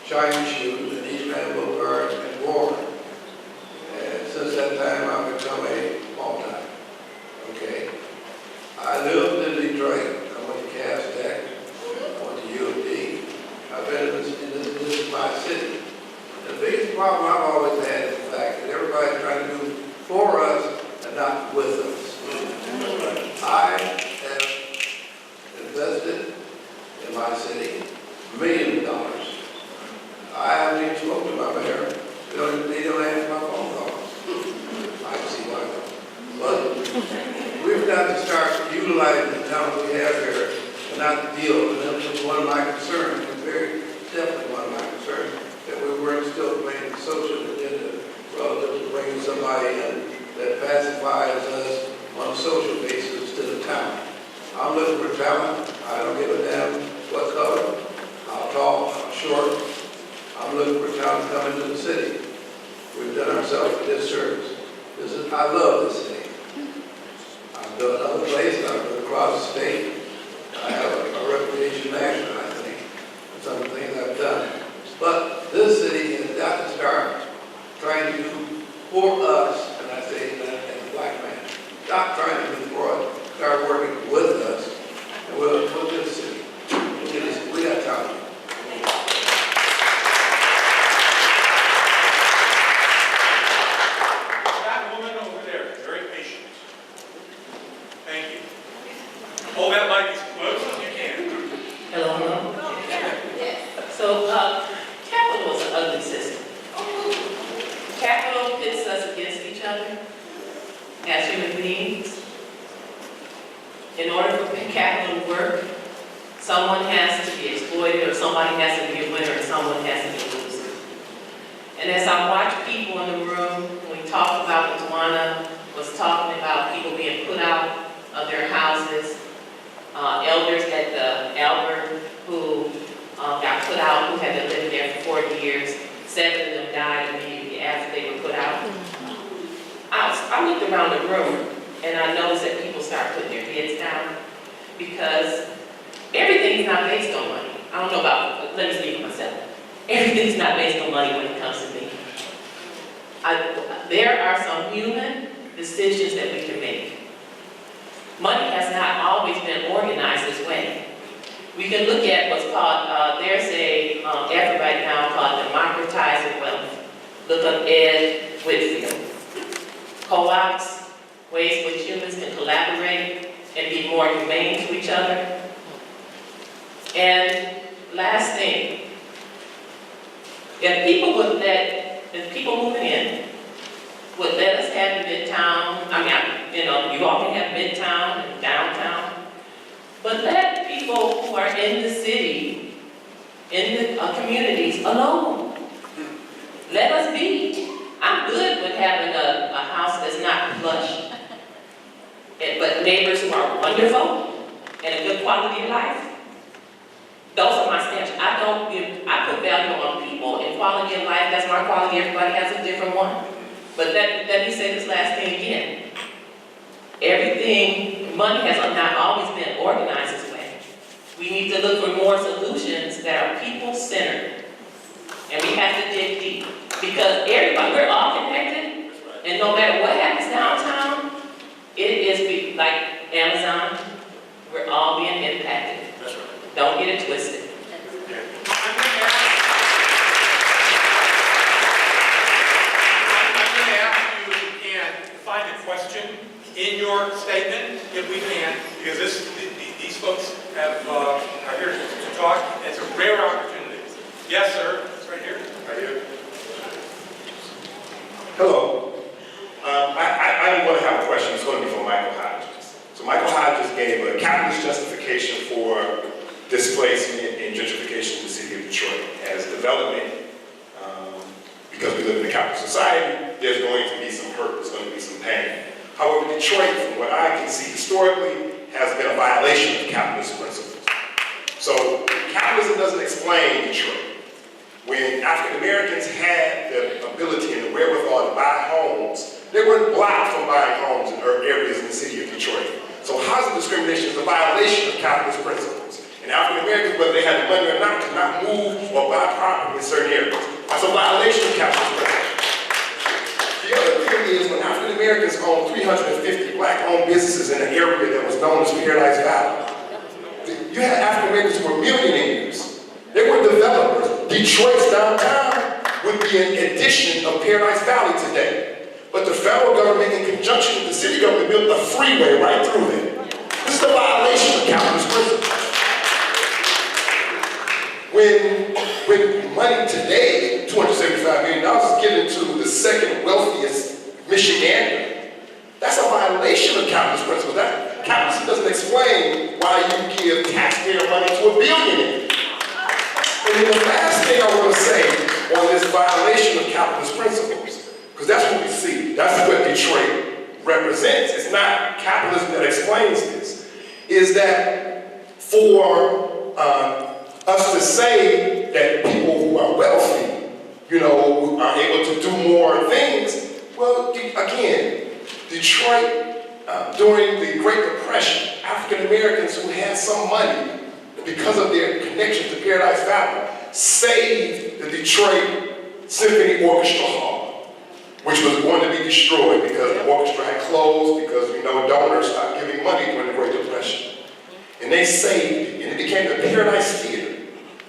shining shoes, and East Man Boulevard and Warren. And since that time, I've become a multi. Okay. I lived in Detroit. I went to Cass Tech. I went to UOD. I've been in this is my city. The biggest problem I've always had is the fact that everybody's trying to do for us and not with us. I have invested in my city $millions of dollars. I haven't even spoken to my mayor. They don't answer my phone calls. I can see why. But we've got to start utilizing the talent we have here and not deal with them. It's one of my concerns. It's definitely one of my concerns that we weren't still playing the social agenda relative to bringing somebody in that pacifies us on a social basis to the town. I'm looking for talent. I don't give a damn what color. I'm tall, I'm short. I'm looking for talent to come into the city. We've done ourselves a disservice. I love this city. I've done other places, I've been across the state. I have a reputation national, I think, for some of the things I've done. But this city has got to start trying to do for us, and I say that as a black man. Stop trying to do for us, start working with us, and we'll get the city. We got talent. That woman over there, very patient. Thank you. Hold that mic as close as you can. Hello. So, capital is an ugly system. Capital pits us against each other as human beings. In order for capital to work, someone has to be exploited, or somebody has to be a winner, and someone has to be a loser. And as I watch people in the room, when we talked about what Tawana was talking about, people being put out of their houses, elders at the Albert who got put out, who had been living there for 40 years. 7 of them died immediately after they were put out. I looked around the room and I noticed that people started putting their heads down because everything's not based on money. I don't know about, let me speak for myself. Everything's not based on money when it comes to me. There are some human decisions that we can make. Money has not always been organized this way. We can look at what's called, there's a effort right now called democratizing wealth. Look up Ed Whitfield. Co-ops, ways in which humans can collaborate and be more humane to each other. And last thing, if people moving in would let us have Midtown, you all can have Midtown and downtown, but let people who are in the city, in the communities alone. Let us be. I'm good with having a house that's not plush, but neighbors who are wonderful and a good quality of life. Those are my standards. I put value on people and quality of life. That's my quality. Everybody has a different one. But let me say this last thing again. Money has not always been organized this way. We need to look for more solutions that are people-centered. And we have to dig deep. Because we're all connected. And no matter what happens downtown, it is like Amazon, we're all being impacted. That's right. Don't get it twisted. I'm going to ask you if you can find a question in your statement, if we can, because these folks are here to talk. It's a rare opportunity. Yes, sir. It's right here. Right capitalist society, there's going to be some hurt, there's going to be some pain. However, Detroit, from what I can see historically, has been a violation of capitalist principles. So capitalism doesn't explain Detroit. When African Americans had the ability and the wherewithal to buy homes, they weren't blocked from buying homes in urban areas in the city of Detroit. So housing discrimination is a violation of capitalist principles. And African Americans, whether they had the money or not, could not move or buy property in certain areas. That's a violation of capitalist principles. The other thing is when African Americans owned 350 black-owned businesses in an area that was known as Paradise Valley, you had African Americans who were millionaires. They were developers. Detroit's downtown would be an addition of Paradise Valley today. But the federal government, in conjunction with the city government, built a freeway right through there. This is a violation of capitalist principles. When money today, $275 million, is given to the second wealthiest Michigander, that's a violation of capitalist principles. Capitalism doesn't explain why you give taxpayer money to a billionaire. And then the last thing I want to say on this violation of capitalist principles, because that's what we see, that's what Detroit represents. It's not capitalism that explains this, is that for us to say that people who are wealthy, are able to do more things, well, again, Detroit, during the Great Depression, African Americans who had some money because of their connection to Paradise Valley saved the Detroit Symphony Orchestra Hall, which was going to be destroyed because the orchestra had closed because donors stopped giving money during the Great Depression. And they saved it, and it became the Paradise Theater.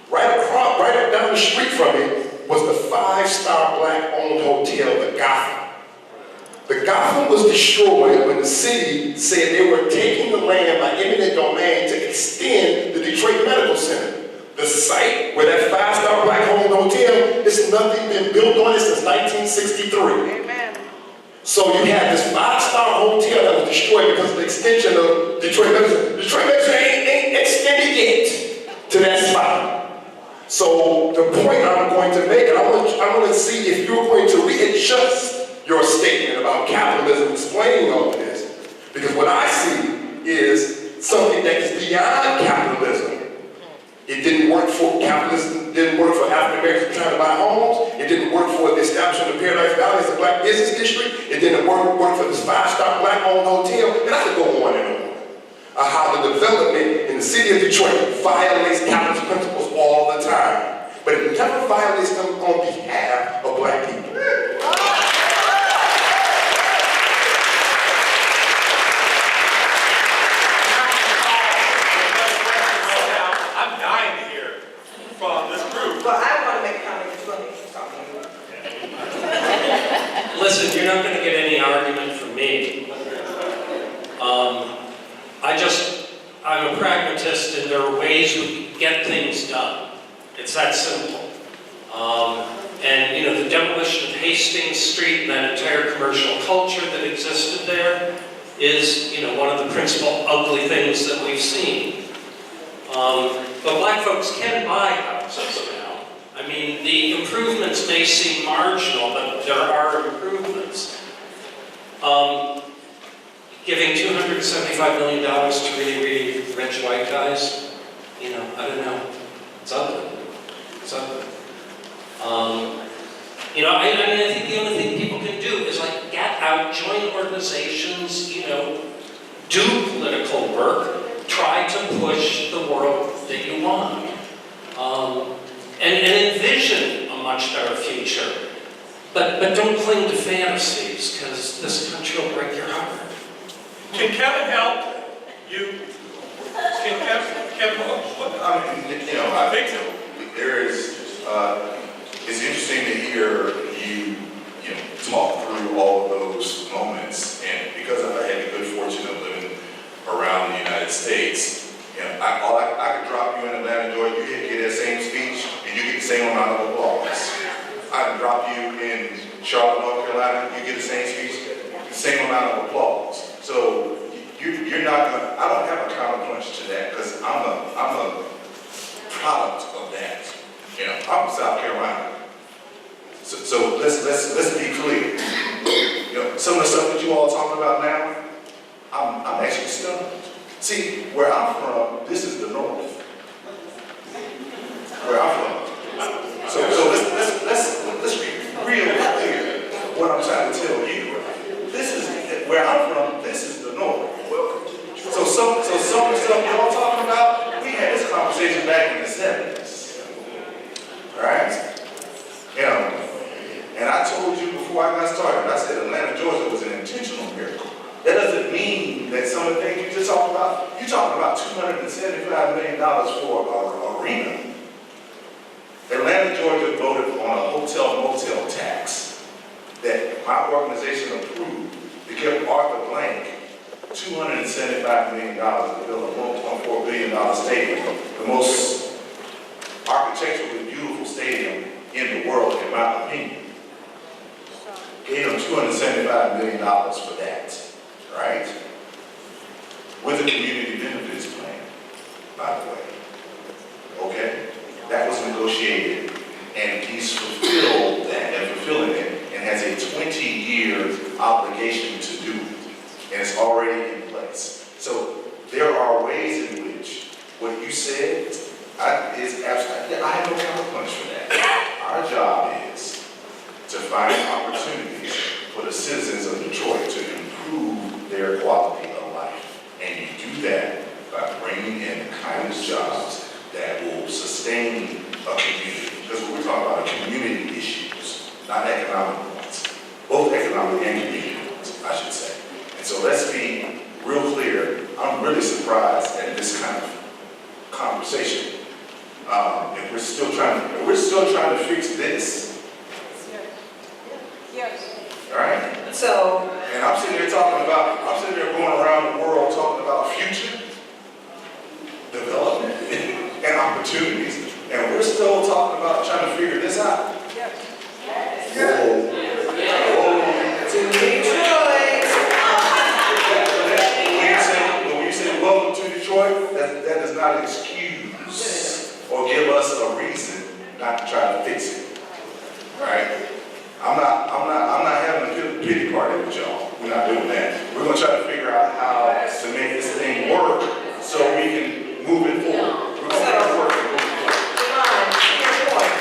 Right down the street from it was the 5-star black-owned hotel, the Gotham. The Gotham was destroyed when the city said they were taking the land by eminent domain to extend the Detroit Medical Center. The site where that 5-star black-owned hotel, it's nothing been built on it since 1963. Amen. So you had this 5-star hotel that was destroyed because of the extension of Detroit Medical Center. Detroit Medical Center ain't extended yet to that spot. So the point I'm going to make, and I want to see if you're going to readjust your statement about capitalism explaining all of this. Because what I see is something that is beyond capitalism. It didn't work for capitalism, didn't work for African Americans trying to buy homes. It didn't work for the establishment of Paradise Valley as a black business district. It didn't work for this 5-star black-owned hotel. And I could go on and on. How the development in the city of Detroit violates capitalist principles all the time. But it never violates them on behalf of black people. I'm dying to hear from this group. Well, I want to make a comment as well. Listen, you're not going to get any argument from me. I'm a pragmatist, and there are ways we can get things done. It's that simple. The demolition of Hastings Street and that entire commercial culture that existed there is, one of the principal ugly things that we've seen. But black folks can buy houses now. I mean, the improvements may seem marginal, but there are improvements. Giving $275 million to really rich white guys, I don't know. It's ugly. It's ugly. I think the only thing people can do is get out, join organizations, do political work, try to push the world that you want, and envision a much better future. But don't cling to fantasies, because this country will break your heart. Can Kevin help you? Can Kevin, I think so. There is, it's interesting to hear you talk through all of those moments, and because I had the good fortune of living around the United States, I could drop you in Atlanta, Georgia, you get that same speech, and you get the same amount of applause. I can drop you in Charlotte, North Carolina, you get the same speech, the same amount of applause. So you're not gonna, I don't have a counterpunch to that, because I'm a product of that. I'm from South Carolina. So So let's be clear. You know, some of the stuff that you all are talking about now, I'm actually stunned. See, where I'm from, this is the north. Where I'm from. So let's be real clear what I'm trying to tell you. This is where I'm from, this is the north. So some of the stuff y'all talking about, we had this conversation back in the 70s. Alright? And I told you before I got started, I said Atlanta, Georgia was an intentional miracle. That doesn't mean that some of the things you just talked about, you're talking about $275 million for an arena. Atlanta, Georgia voted on a hotel-motel tax that my organization approved to give Arthur Blank $275 million to build a $1.4 billion stadium, the most architecturally beautiful stadium in the world, in my opinion. Gave them $275 million for that, right? With a community benefits plan, by the way. Okay? That was negotiated, and he's fulfilled that and fulfilling it, and has a 20-year obligation to do it, and it's already in place. So there are ways in which what you said is absolutely, I have no counterpunch for that. Our job is to find opportunities for the citizens of Detroit to improve their quality of life. And you do that by bringing in the kind of jobs that will sustain a community. Because we're talking about community issues, not economic ones. Both economic and community ones, I should say. And so let's be real clear. I'm really surprised at this kind of conversation. If we're still trying to fix this. Yes. All right? So, And I'm sitting there going around the world talking about future development and opportunities, and we're still talking about trying to figure this out. to Detroit. When you say welcome to Detroit, that does not excuse or give us a reason not to try to fix it. All right? I'm not having a pity party with y'all. We're not doing that. We're gonna try to figure out how to make this thing work so we can move it forward. We're gonna make it work. John, to your point,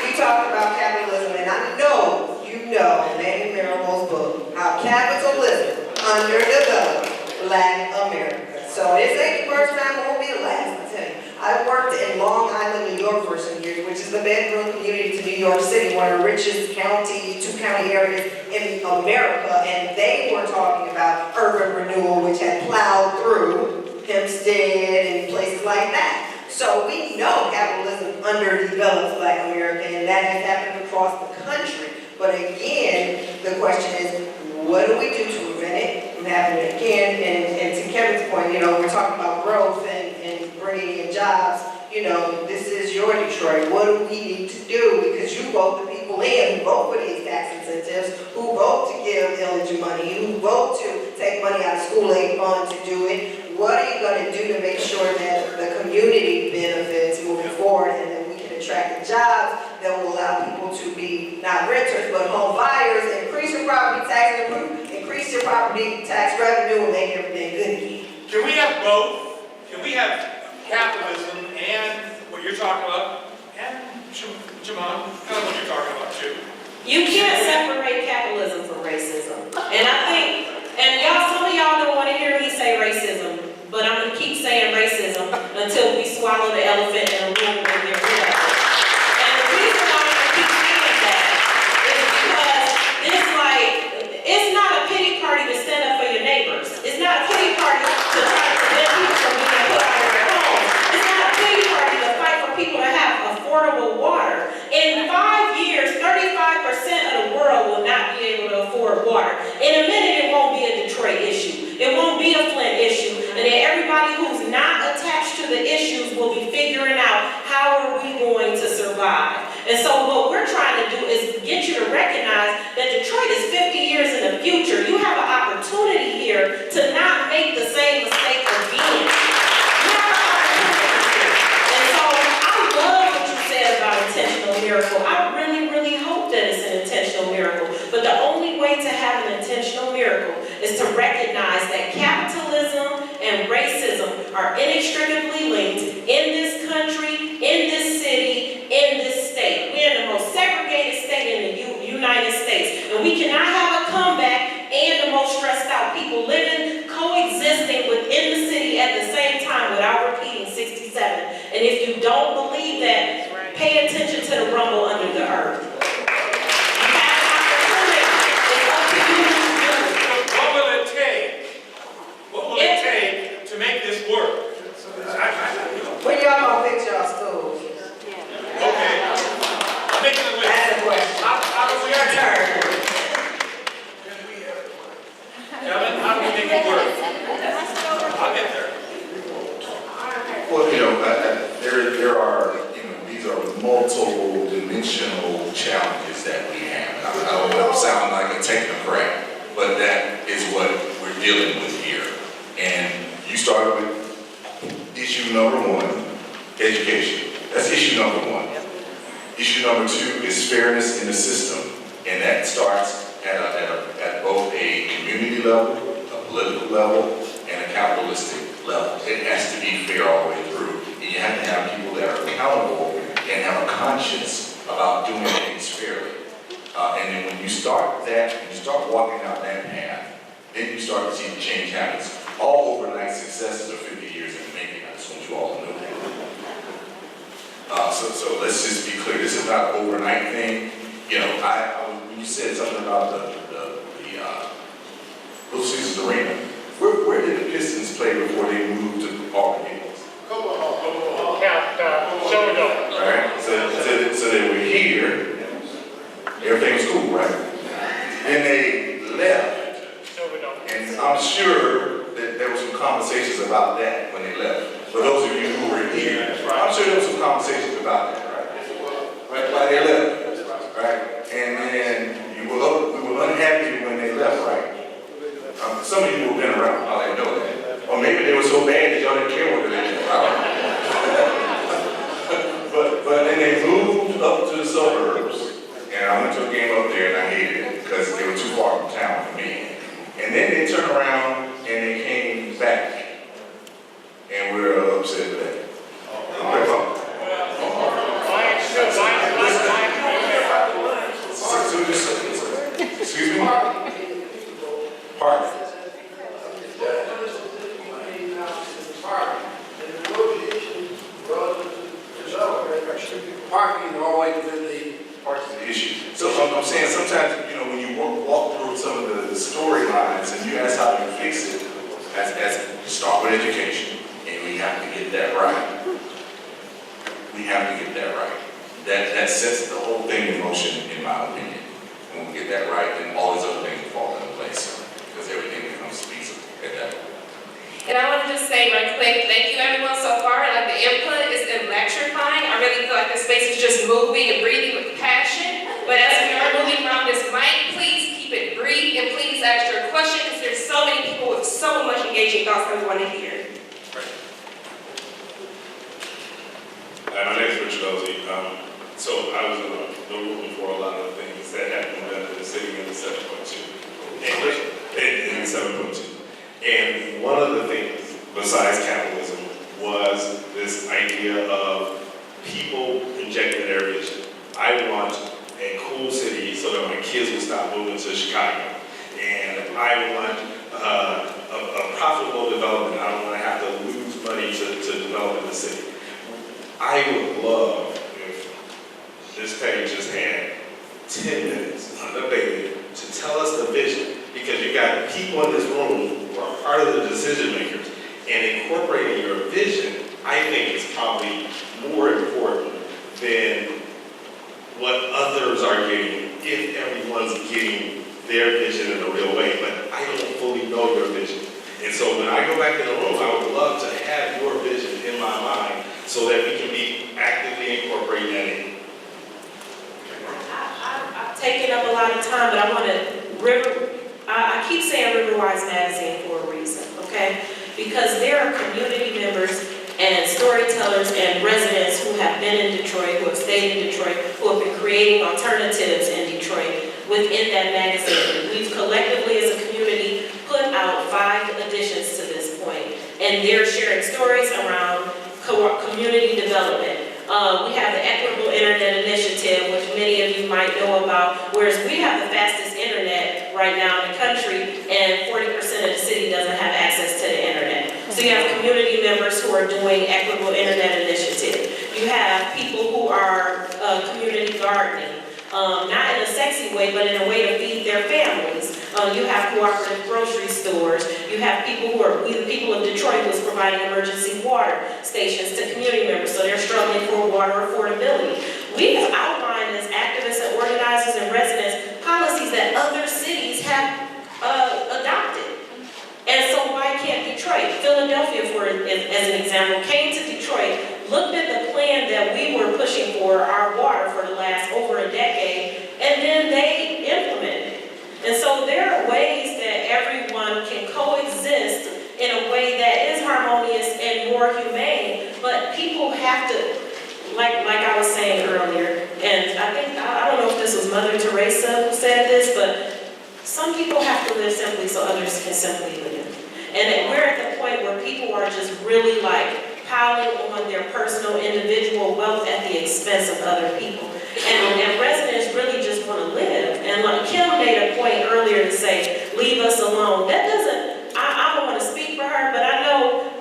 we talked about capitalism, and I know you know Manny Mirable's book, How Capitalism Underdeveloped Black America. So this ain't the first time, it won't be the last, I tell you. I worked in Long Island, New York for some years, which is the bedroom community to New York City, one of the richest two county areas in America, and they were talking about urban renewal, which had plowed through Hempstead and places like that. So we know capitalism underdevelops Black America, and that has happened across the country. But again, the question is, what do we do to prevent it from happening again? And to Kevin's point, we're talking about growth and bringing in jobs. This is your Detroit. What do we need to do? Because you vote the people in who vote for these tax incentives, who vote to give village money, who vote to take money out of school aid fund to do it. What are you going to do to make sure that the community benefits moving forward, and that we can attract the jobs that will allow people to be not renters but home buyers, increase your property tax, increase your property tax revenue, and make everything good again? Can we have both? Can we have capitalism and what you're talking about, and Jamon, kind of what you're talking about too? You can't separate capitalism from racism. And I think, some of y'all don't want to hear me say racism, but I'm going to keep saying racism until we swallow the elephant in the room and get rid of it. And the reason why I keep saying that is because it's not a pity party to stand up for your neighbors. It's not a pity party to try to prevent people from being put out of their homes. It's not a pity party to fight for people to have affordable water. In 5 years, 35% of the world will not be able to afford water. In a minute, it won't be a Detroit issue. It won't be a Flint issue. And then everybody who's not attached to the issues will be figuring out how are we going to survive. And so what we're trying to do is get you to recognize that Detroit is 50 years in the future. You have an opportunity here to not make the same mistake again. You have an opportunity here. And so I love what you said about intentional miracle. I really, really hope that it's an intentional miracle. But the only way to have an intentional miracle is to recognize that capitalism and racism are inextricably linked in this country, in this city, in this state. We're in the most segregated state in the United States. And we cannot have a comeback and the most stressed out people living, coexisting within the city at the same time without repeating 67. And if you don't believe that, pay attention to the rumble under the earth. You have an opportunity. It's up to you to do it. What will it take? What will it take to make this work? When y'all gonna fix y'all schools? Okay. I'm making a list. That's the question. Your turn. Kevin, how do we make it work? I'll get there. Well, there are, these are multiple dimensional challenges that we have. And I don't want to sound like a technocrat, but that is what we're dealing with here. And you started with issue number one, education. That's issue number one. Issue number two is fairness in the system, and that starts at both a community level, a political level, and a capitalistic level. It has to be fair all the way through. And you have to have people that are accountable and have a conscience about doing things fairly. And then when you start that, and you start walking down that path, then you start to see the change happens. All overnight successes are 50 years in the making. I just want you all to know that. So let's just be clear. This is not an overnight thing. When you said something about the Little Caesars Arena, where did the Pistons play before they moved to Albany? All right. So they were here. Everything was cool, right? Then they left. And I'm sure that there were some conversations about that when they left. For those of you who were here, I'm sure there were some conversations about that, right? Why they left, right? And then we were unhappy when they left, right? Some of you who have been around probably know that. Or maybe they were so bad that y'all didn't care what they did. But then they moved up to the suburbs, and I went to a game up there and I hated it because they were too far from town for me. And then they turned around and they came back, and we were upset with that. Excuse me? Pardon. Parking has always been the Parts of the issue. So I'm saying sometimes, when you walk through some of the storylines and you ask how you fix it, as start with education, and we have to get that right. We have to get that right. That sets the whole thing in motion, in my opinion. When we get that right, then all these other things fall into place because everything becomes feasible at that point. And I want to just say right quick, thank you everyone so far. Like the input is electrifying. I really feel like the space is just moving and breathing with passion. But as we are moving around this mic, please keep it brief and please ask your question because there's so many people with so much engaging thoughts that we want to hear. My name is Richard Dawsey. So I was in the room before a lot of the things that happened in the city in the 7.2. In the 7.2. And one of the things, besides capitalism, was this idea of people injecting their vision. I want a cool city so that my kids will stop moving to Chicago. And I want a profitable development. I don't want to have to lose money to develop in the city. I would love if this page just had 10 minutes unabated to tell us the vision. Because you got people in this room who are part of the decision makers, and incorporating your vision, I think, is probably more important than what others are getting, if everyone's getting their vision in a real way. But I don't fully know your vision. And so when I go back in the room, I would love to have your vision in my mind so that we can be actively incorporating that in. I've taken up a lot of time, but I want to I keep saying Riverwise Magazine for a reason, okay? Because there are community members and storytellers and residents who have been in Detroit, who have stayed in Detroit, who have been creating alternatives and within that magazine. We've collectively as a community put out 5 editions to this point, and they're sharing stories around community development. We have the Equitable Internet Initiative, which many of you might know about, whereas we have the fastest internet right now in the country, and 40% of the city doesn't have access to the internet. So you have community members who are doing Equitable Internet Initiative. You have people who are community gardening, not in a sexy way, but in a way to feed their families. You have cooperative grocery stores. You have people who are, we the people of Detroit, who's providing emergency water stations to community members, so they're struggling for water affordability. We have outlined as activists and organizers and residents policies that other cities have adopted. And so why can't Detroit? Philadelphia, as an example, came to Detroit, looked at the plan that we were pushing for our water for the last over a decade, and then they implemented it. And so there are ways that everyone can coexist in a way that is harmonious and more humane, but people have to, like I was saying earlier, and I don't know if this was Mother Teresa who said this, but some people have to live simply so others can simply live. And we're at the point where people are just really like piling on their personal, individual wealth at the expense of other people. And residents really just want to live. And like Kim made a point earlier to say, leave us alone. That doesn't, I don't want to speak for her, but I know,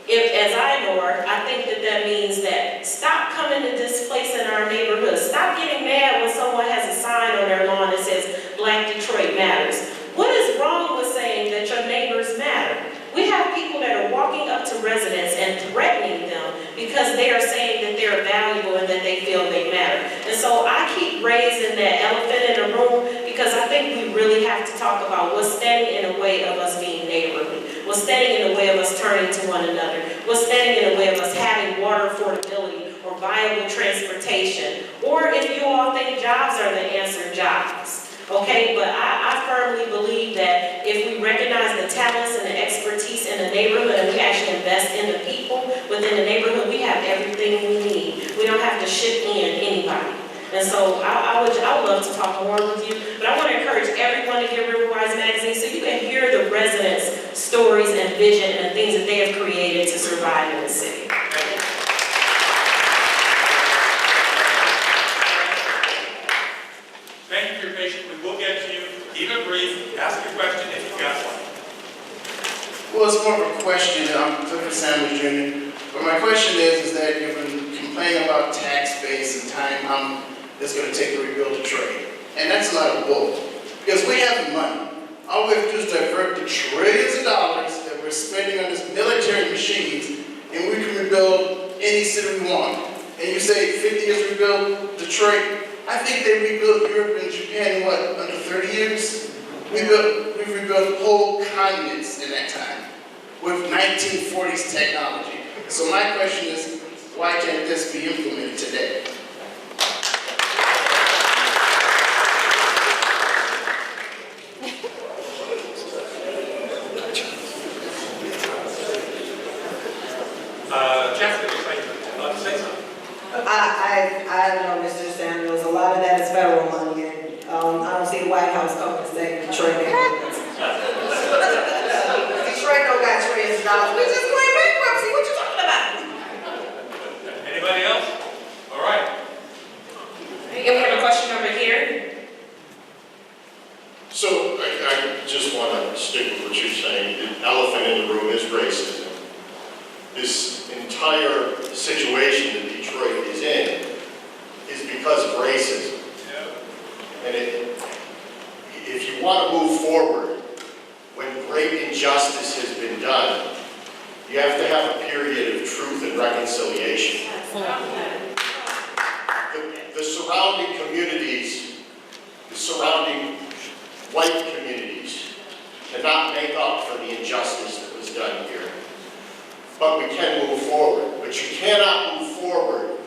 as I know her, I think that means that stop coming to this place in our neighborhood. Stop getting mad when someone has a sign on their lawn that says, Black Detroit Matters. What is wrong with saying that your neighbors matter? We have people that are walking up to residents and threatening them because they are saying that they're valuable and that they feel they matter. And so I keep raising that elephant in the room because I think we really have to talk about what's standing in the way of us being neighborly, what's standing in the way of us turning to one another, what's standing in the way of us having water affordability or viable transportation, or if you all think jobs are the answer, jobs. Okay, but I firmly believe that if we recognize the talents and the expertise in the neighborhood and we actually invest in the people within the neighborhood, we have everything we need. We don't have to ship in anybody. And so I would love to talk more with you, but I want to encourage everyone to get Riverwise Magazine so you can hear the residents' stories and vision and things that they have created to survive in the city. Thank you for your patience. We will get to you. Keep it brief. Ask your question if you've got one. Well, it's more of a question. I'm Clifford Sandwich Jr. But my question is that you've been complaining about tax base and time it's going to take to rebuild Detroit. And that's a lot of bull. Because we have the money. All we have to do is divert the trillions of dollars that we're spending on this military machines, and we can rebuild any city we want. And you say 50 years to rebuild Detroit. I think they rebuilt Europe and Japan in what, under 30 years? We've rebuilt whole continents in that time with 1940s technology. So my question is, why can't this be implemented today? Chastity, you'd like to say something? I don't know, Mr. Samuels, a lot of that is federal money, and I don't see the White House coming to say Detroit neighborhoods. Detroit don't got trillions of dollars. We just claim bankruptcy. What you talking about? Anybody else? All right. And we have a question over here. So I just want to stick with what you're saying. The elephant in the room is racism. This entire situation that Detroit is in is because of racism. And if you want to move forward, when great injustice has been done, you have to have a period of truth and reconciliation. The surrounding communities, the surrounding white communities, cannot make up for the injustice that was done here. But we can move forward. But you cannot move forward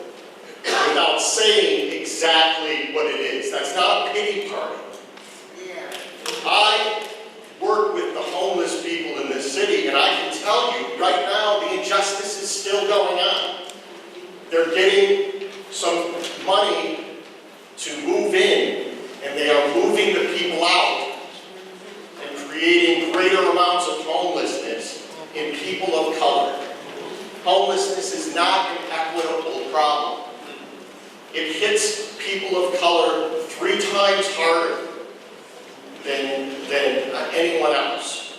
without saying exactly what it is. That's not a pity party. I work with the homeless people in this city, and I can tell you right now the injustice is still going on. They're getting some money to move in, and they are moving moving the people out and creating greater amounts of homelessness in people of color. Homelessness is not an equitable problem. It hits people of color 3 times harder than anyone else.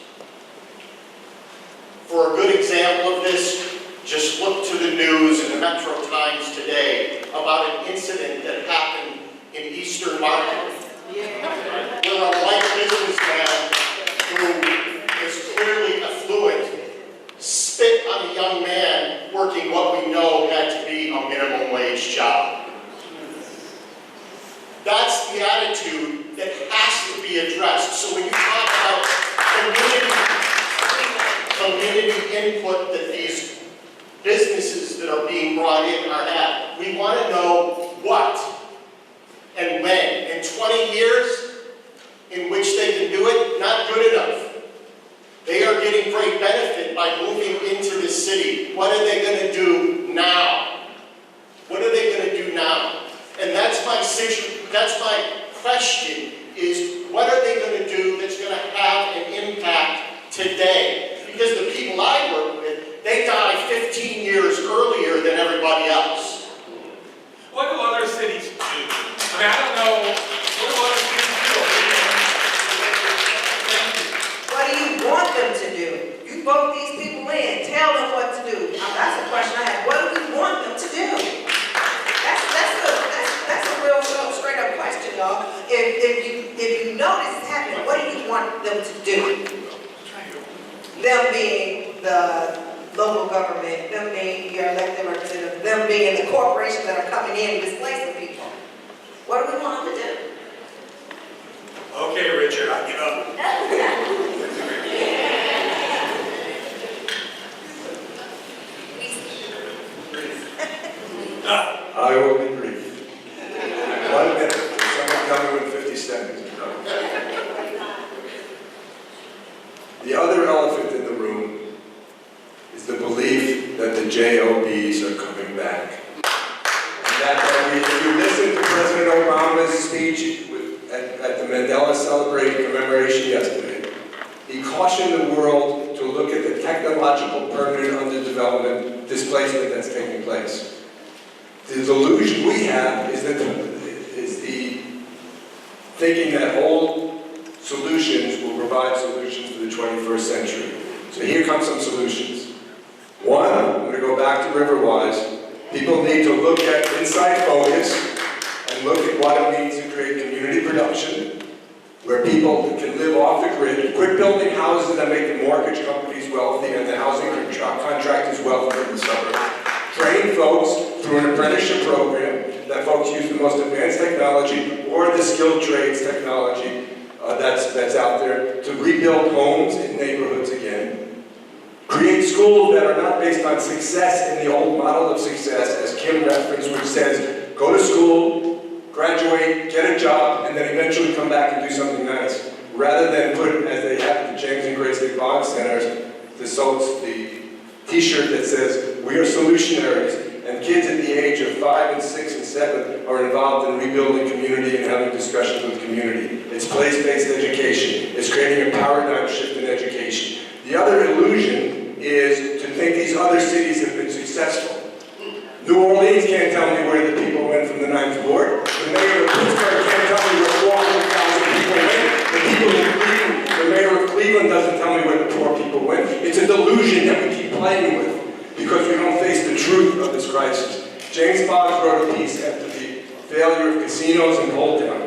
For a good example of this, just look to the news in the Metro Times today about an incident that happened in Eastern Market, where a white businessman who is clearly affluent spit on a young man working what we know had to be a minimum wage job. That's the attitude that has to be addressed. So when you talk about community input that these businesses that are being brought in are at, we want to know what and when. In 20 years in which they can do it, not good enough. They are getting great benefit by moving into this city. What are they going to do now? What are they going to do now? And that's my question, is what are they going to do that's going to have an impact today? Because the people I work with, they die 15 years earlier than everybody else. What do other cities do? I mean, I don't know, what do other cities do? What do you want them to do? You vote these people in, tell them what to do. That's a question I have. What do we want them to do? That's a real straight up question, y'all. If you know this is happening, what do you want them to do? Them being the local government, them being your elected representatives, them being the corporations that are coming in and displacing people. What do we want them to do? Okay, Richard, I give up. I will be brief. 1 minute. Someone tell me when 50 seconds are done. The other elephant in the room is the belief that the JOBs are coming back. And that if you listen to President Obama's speech at the Mandela commemoration yesterday, he cautioned the world to look at the technological permanent underdevelopment displacement that's taking place. The delusion we have is the thinking that old solutions will provide solutions for the 21st century. So here come some solutions. One, I'm going to go back to Riverwise. People need to look at inside focus and look at what it means to create community production, where people can live off the grid, quit building houses that make the mortgage companies wealthy and the housing contractors wealthy in the suburbs. Train folks through an apprenticeship program that folks use the most advanced technology or the skilled trades technology that's out there to rebuild homes in neighborhoods again. Create schools that are not based on success in the old model of success, as Kim referenced, which says, go to school, graduate, get a job, and then eventually come back and do something nice. Rather than put, as they have at the James and Grace Lee Bond Centers, the t-shirt that says, we are solutionaries, and kids at the age of 5 and 6 and 7 are involved in rebuilding community and having discussions with community. It's place-based education. It's creating a paradigm shift in education. The other illusion is to think these other cities have been successful. New Orleans can't tell me where the people went from the 9th Ward. The mayor of Pittsburgh can't tell me where 400,000 people went. The mayor of Cleveland doesn't tell me where the poor people went. It's a delusion that we keep playing with because we don't face the truth of this crisis. James Boggs wrote a piece after the failure of casinos in Old Town,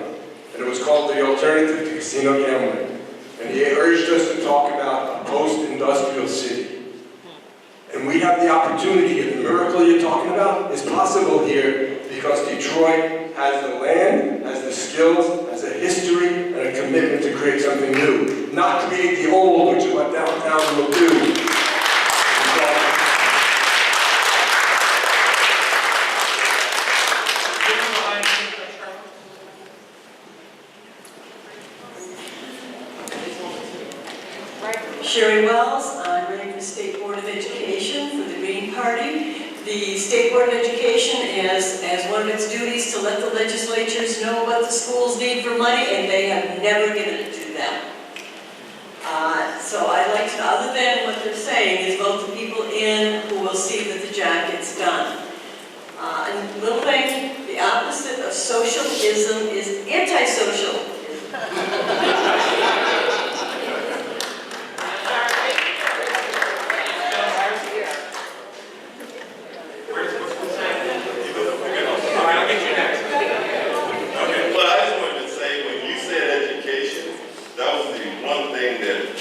and it was called The Alternative to Casino Gambling. And he urged us to talk about a post-industrial city. And we have the opportunity, and the miracle you're talking about is possible here because Detroit has the land, has the skills, has a history, and a commitment to create something new. Not create the old, which is what downtown will do. Sherry Wells, I'm running for State Board of Education for the Green Party. the State Board of Education as one of its duties to let the legislatures know what the schools need for money, and they have never given it to them. So I'd like to, other than what they're saying, is vote the people in who will see that the job gets done. And little thing, the opposite of socialism is anti-social.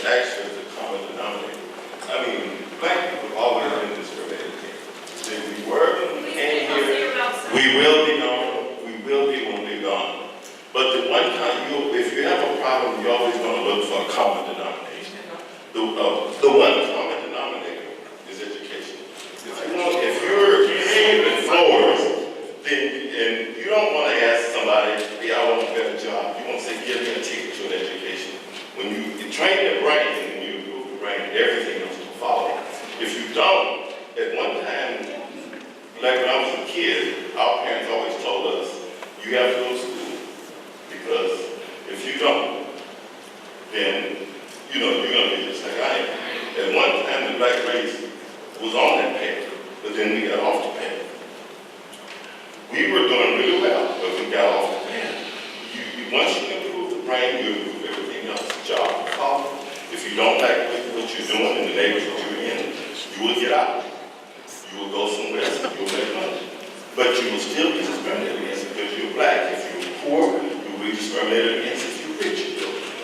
Actually, it's a common denominator. I mean, black people have always been discriminated against. If we were, when we came here, we will be gone. We will be when we're gone. But the one time if you have a problem, you're always going to look for a common denominator. The one common denominator is education. If you're paving floors, then and you don't want to ask somebody, hey, I want a better job. You want to say, give me a ticket to an education. When you train your brain and you improve your brain, everything else will follow. If you don't, at one time, like when I was a kid, our parents always told us, you have to go to school. Because if you don't, then, you're going to be just like I am. At one time, the black race was on that path, but then we got off the path. We were doing really well, but we got off the path. Once you improve the brain, you improve everything else. The job will follow. If you don't like what you're doing in the neighborhood you're in, you will get out. You will go somewhere else and you'll make money. But you will still be discriminated against because you're black. If you're poor, you will be discriminated against if you're rich.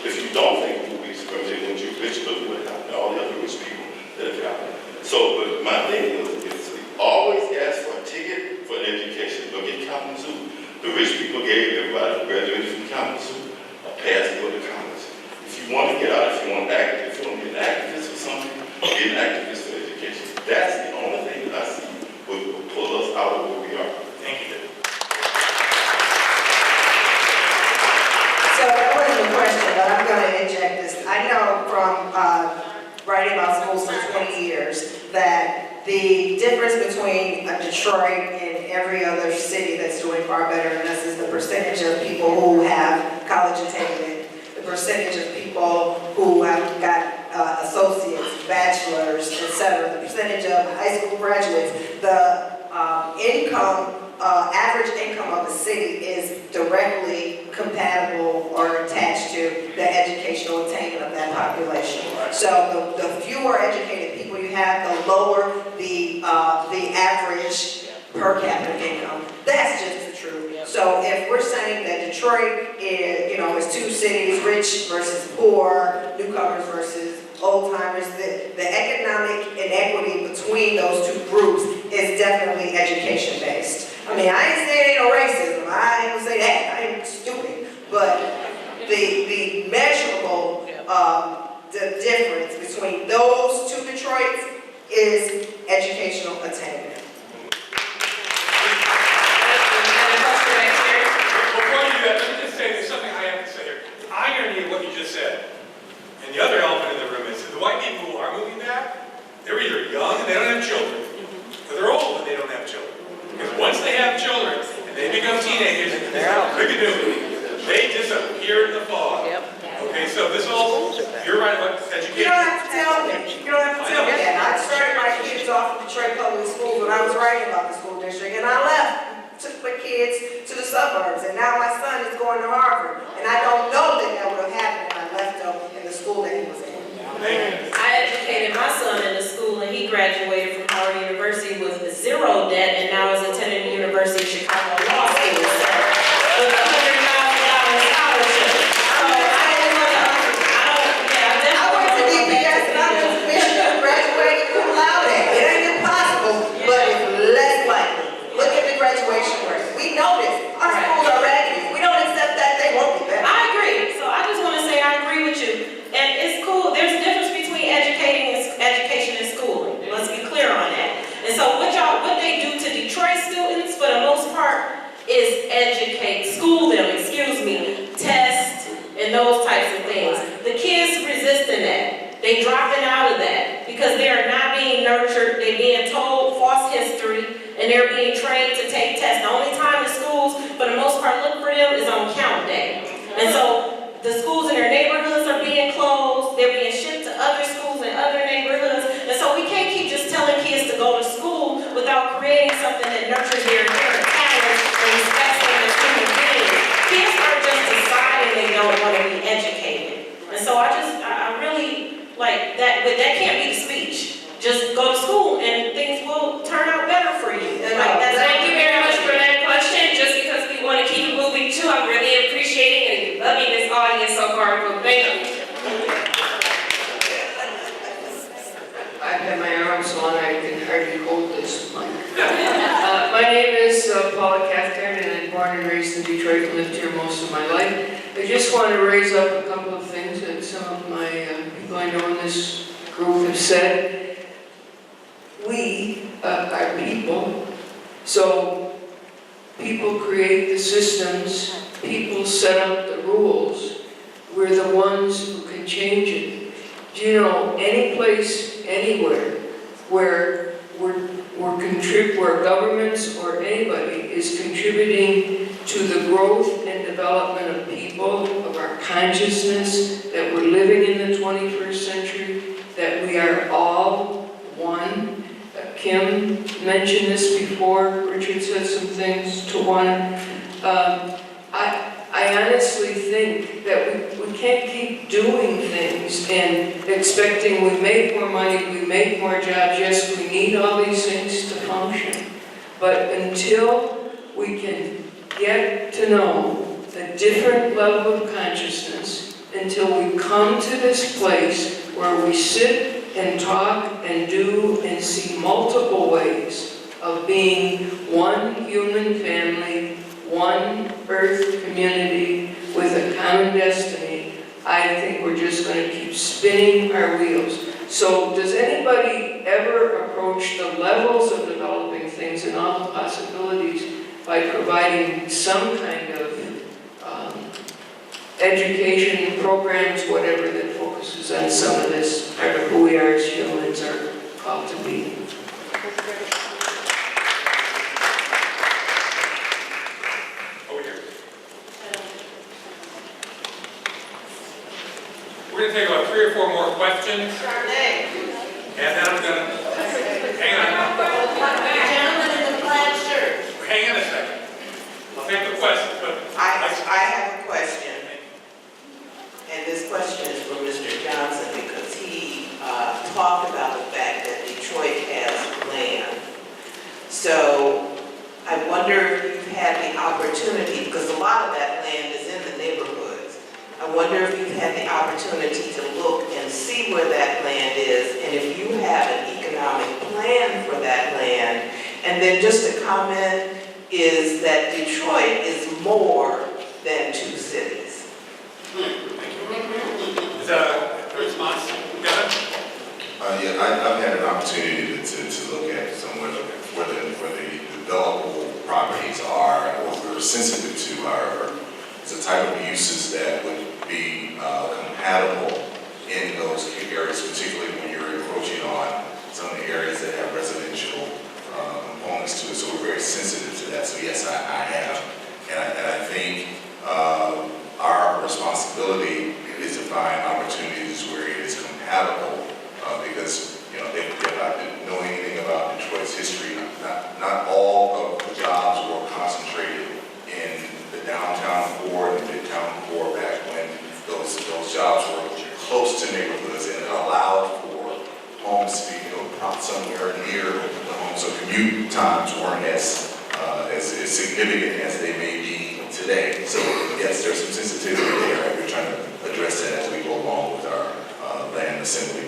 If you don't think you will be discriminated when you're rich, look what happened to all the other rich people that have gotten it. So, but my thing is always ask for a ticket for an education. Look at Kalamazoo. The rich people gave everybody who graduated from Kalamazoo a pass to go to college. If you want to get out, if you want to be an activist for something, be an activist for education. That's the only thing that I see will pull us out of where we are. Thank you. So that wasn't a question, but I'm going to inject this. I know from writing about schools for 20 years that the difference between Detroit and every other city that's doing far better than us is the percentage of people who have college attainment, the percentage of people who have got associates, bachelors, etc., the percentage of high school graduates, the average income of a city is directly compatible or attached to the educational attainment of that population. So the fewer educated people you have, the lower the average per capita income. That's just the truth. So if we're saying that Detroit is two cities, rich versus poor, newcomers versus old timers, the economic inequity between those two groups is definitely education based. I mean, I ain't saying ain't no racism. I ain't gonna say that. I ain't stupid. But the measurable the difference between those two Detroits is educational attainment. Before you do that, let me just say there's something I have to say here. The irony of what you just said, and the other elephant in the room is that the white people who are moving back, they're either young and they don't have children, or they're old and they don't have children. Because once they have children and they become teenagers, they disappear in the fog. Okay, so this all, you're right about education. You don't have to tell me. You don't have to tell me that. I started my kids off at Detroit Public Schools when I was writing about the school district, and I left, took my kids to the suburbs, and now my son is going to Harvard. And I don't know that would have happened if I left him in the school that he was in. I educated my son in the school, and he graduated from Howard University with zero debt, and now is attending the University of Chicago Law School. So, with $100,000 scholarship. I went to DPS and I went to Michigan and graduated cum laude. It ain't impossible, but it's less likely. Look at the graduation rate. We know this. Our schools are raggedy. We don't accept that. They won't be better. I agree. So I just want to say I agree with you. And it's cool. There's a difference between education and schooling. Let's be clear on that. And so what they do to Detroit students, for the most part, is school them, test, and those types of things. The kids resisting that. They dropping out of that because they are not being nurtured, they're being told false history, and they're being trained to take tests. The only time the schools, for the most part, look for them is on count day. And so the schools in their neighborhoods are being closed, they're being shipped to other schools in other neighborhoods, and so we can't keep just telling kids to go to school without creating something that nurtures their inherent talents and respects them as human beings. Kids aren't just deciding they don't want to be educated. And so I really, like, that can't be the speech. Just go to school and things will turn out better for you. Thank you very much for that question. Just because we want to keep it moving too, I'm really appreciating and loving this audience so far. So thank you. I've had my arms on, I can hardly hold this mic. My name is Paula Cathcart, and I'm born and raised in Detroit and lived here most of my life. I just want to raise up a couple of things that some of my people I know in this group have said. We are people, so people create the systems, people set up the rules. We're the ones who can change it. Do you know any place, anywhere, where where governments or anybody is contributing to the growth and development of people, of our consciousness, that we're living in the 21st century, that we are all one? Kim mentioned this before, Richard said some things, Tawana. I honestly think that we can't keep doing things and expecting we make more money, we make more jobs. Yes, we need all these things to function. But until we can get to know a different level of consciousness, until we come to this place where we sit and talk and do and see multiple ways of being one human family, one earth community with a common destiny, I think we're just going to keep spinning our wheels. So does anybody ever approach the levels of developing things and all the possibilities by providing some kind of education programs, whatever, that focuses on some of this part of who we are as humans are called to be? We're going to take about 3 or 4 more questions. And then I'm going to, hang on. Gentleman in the plaid shirt. Hang on a second. I'll take the question, but I have a question. And this question is for Mr. Johnson because he talked about the fact that Detroit has land. So I wonder if you've had the opportunity, because a lot of that land is in the neighborhoods. I wonder if you've had the opportunity to look and see where that land is, and if you have an economic plan for that land. And then just a comment is that Detroit is more than 2 cities. is that a response? Kevin? Yeah, I've had an opportunity to look at somewhere where the developable properties are, and what we're sensitive to are the type of uses that would be compatible in those areas, particularly when you're encroaching on some of the areas that have residential components to it. So we're very sensitive to that. So yes, I have, and I think our responsibility is to find opportunities where it is compatible, because if I didn't know anything about Detroit's history, not all of the jobs were concentrated in the downtown core and the midtown core back when those jobs were close to neighborhoods and it allowed for homes to be built somewhere near the home. So commute times weren't as significant as they may be today. So yes, there's some sensitivity there, and we're trying to address that as we go along with our land assembly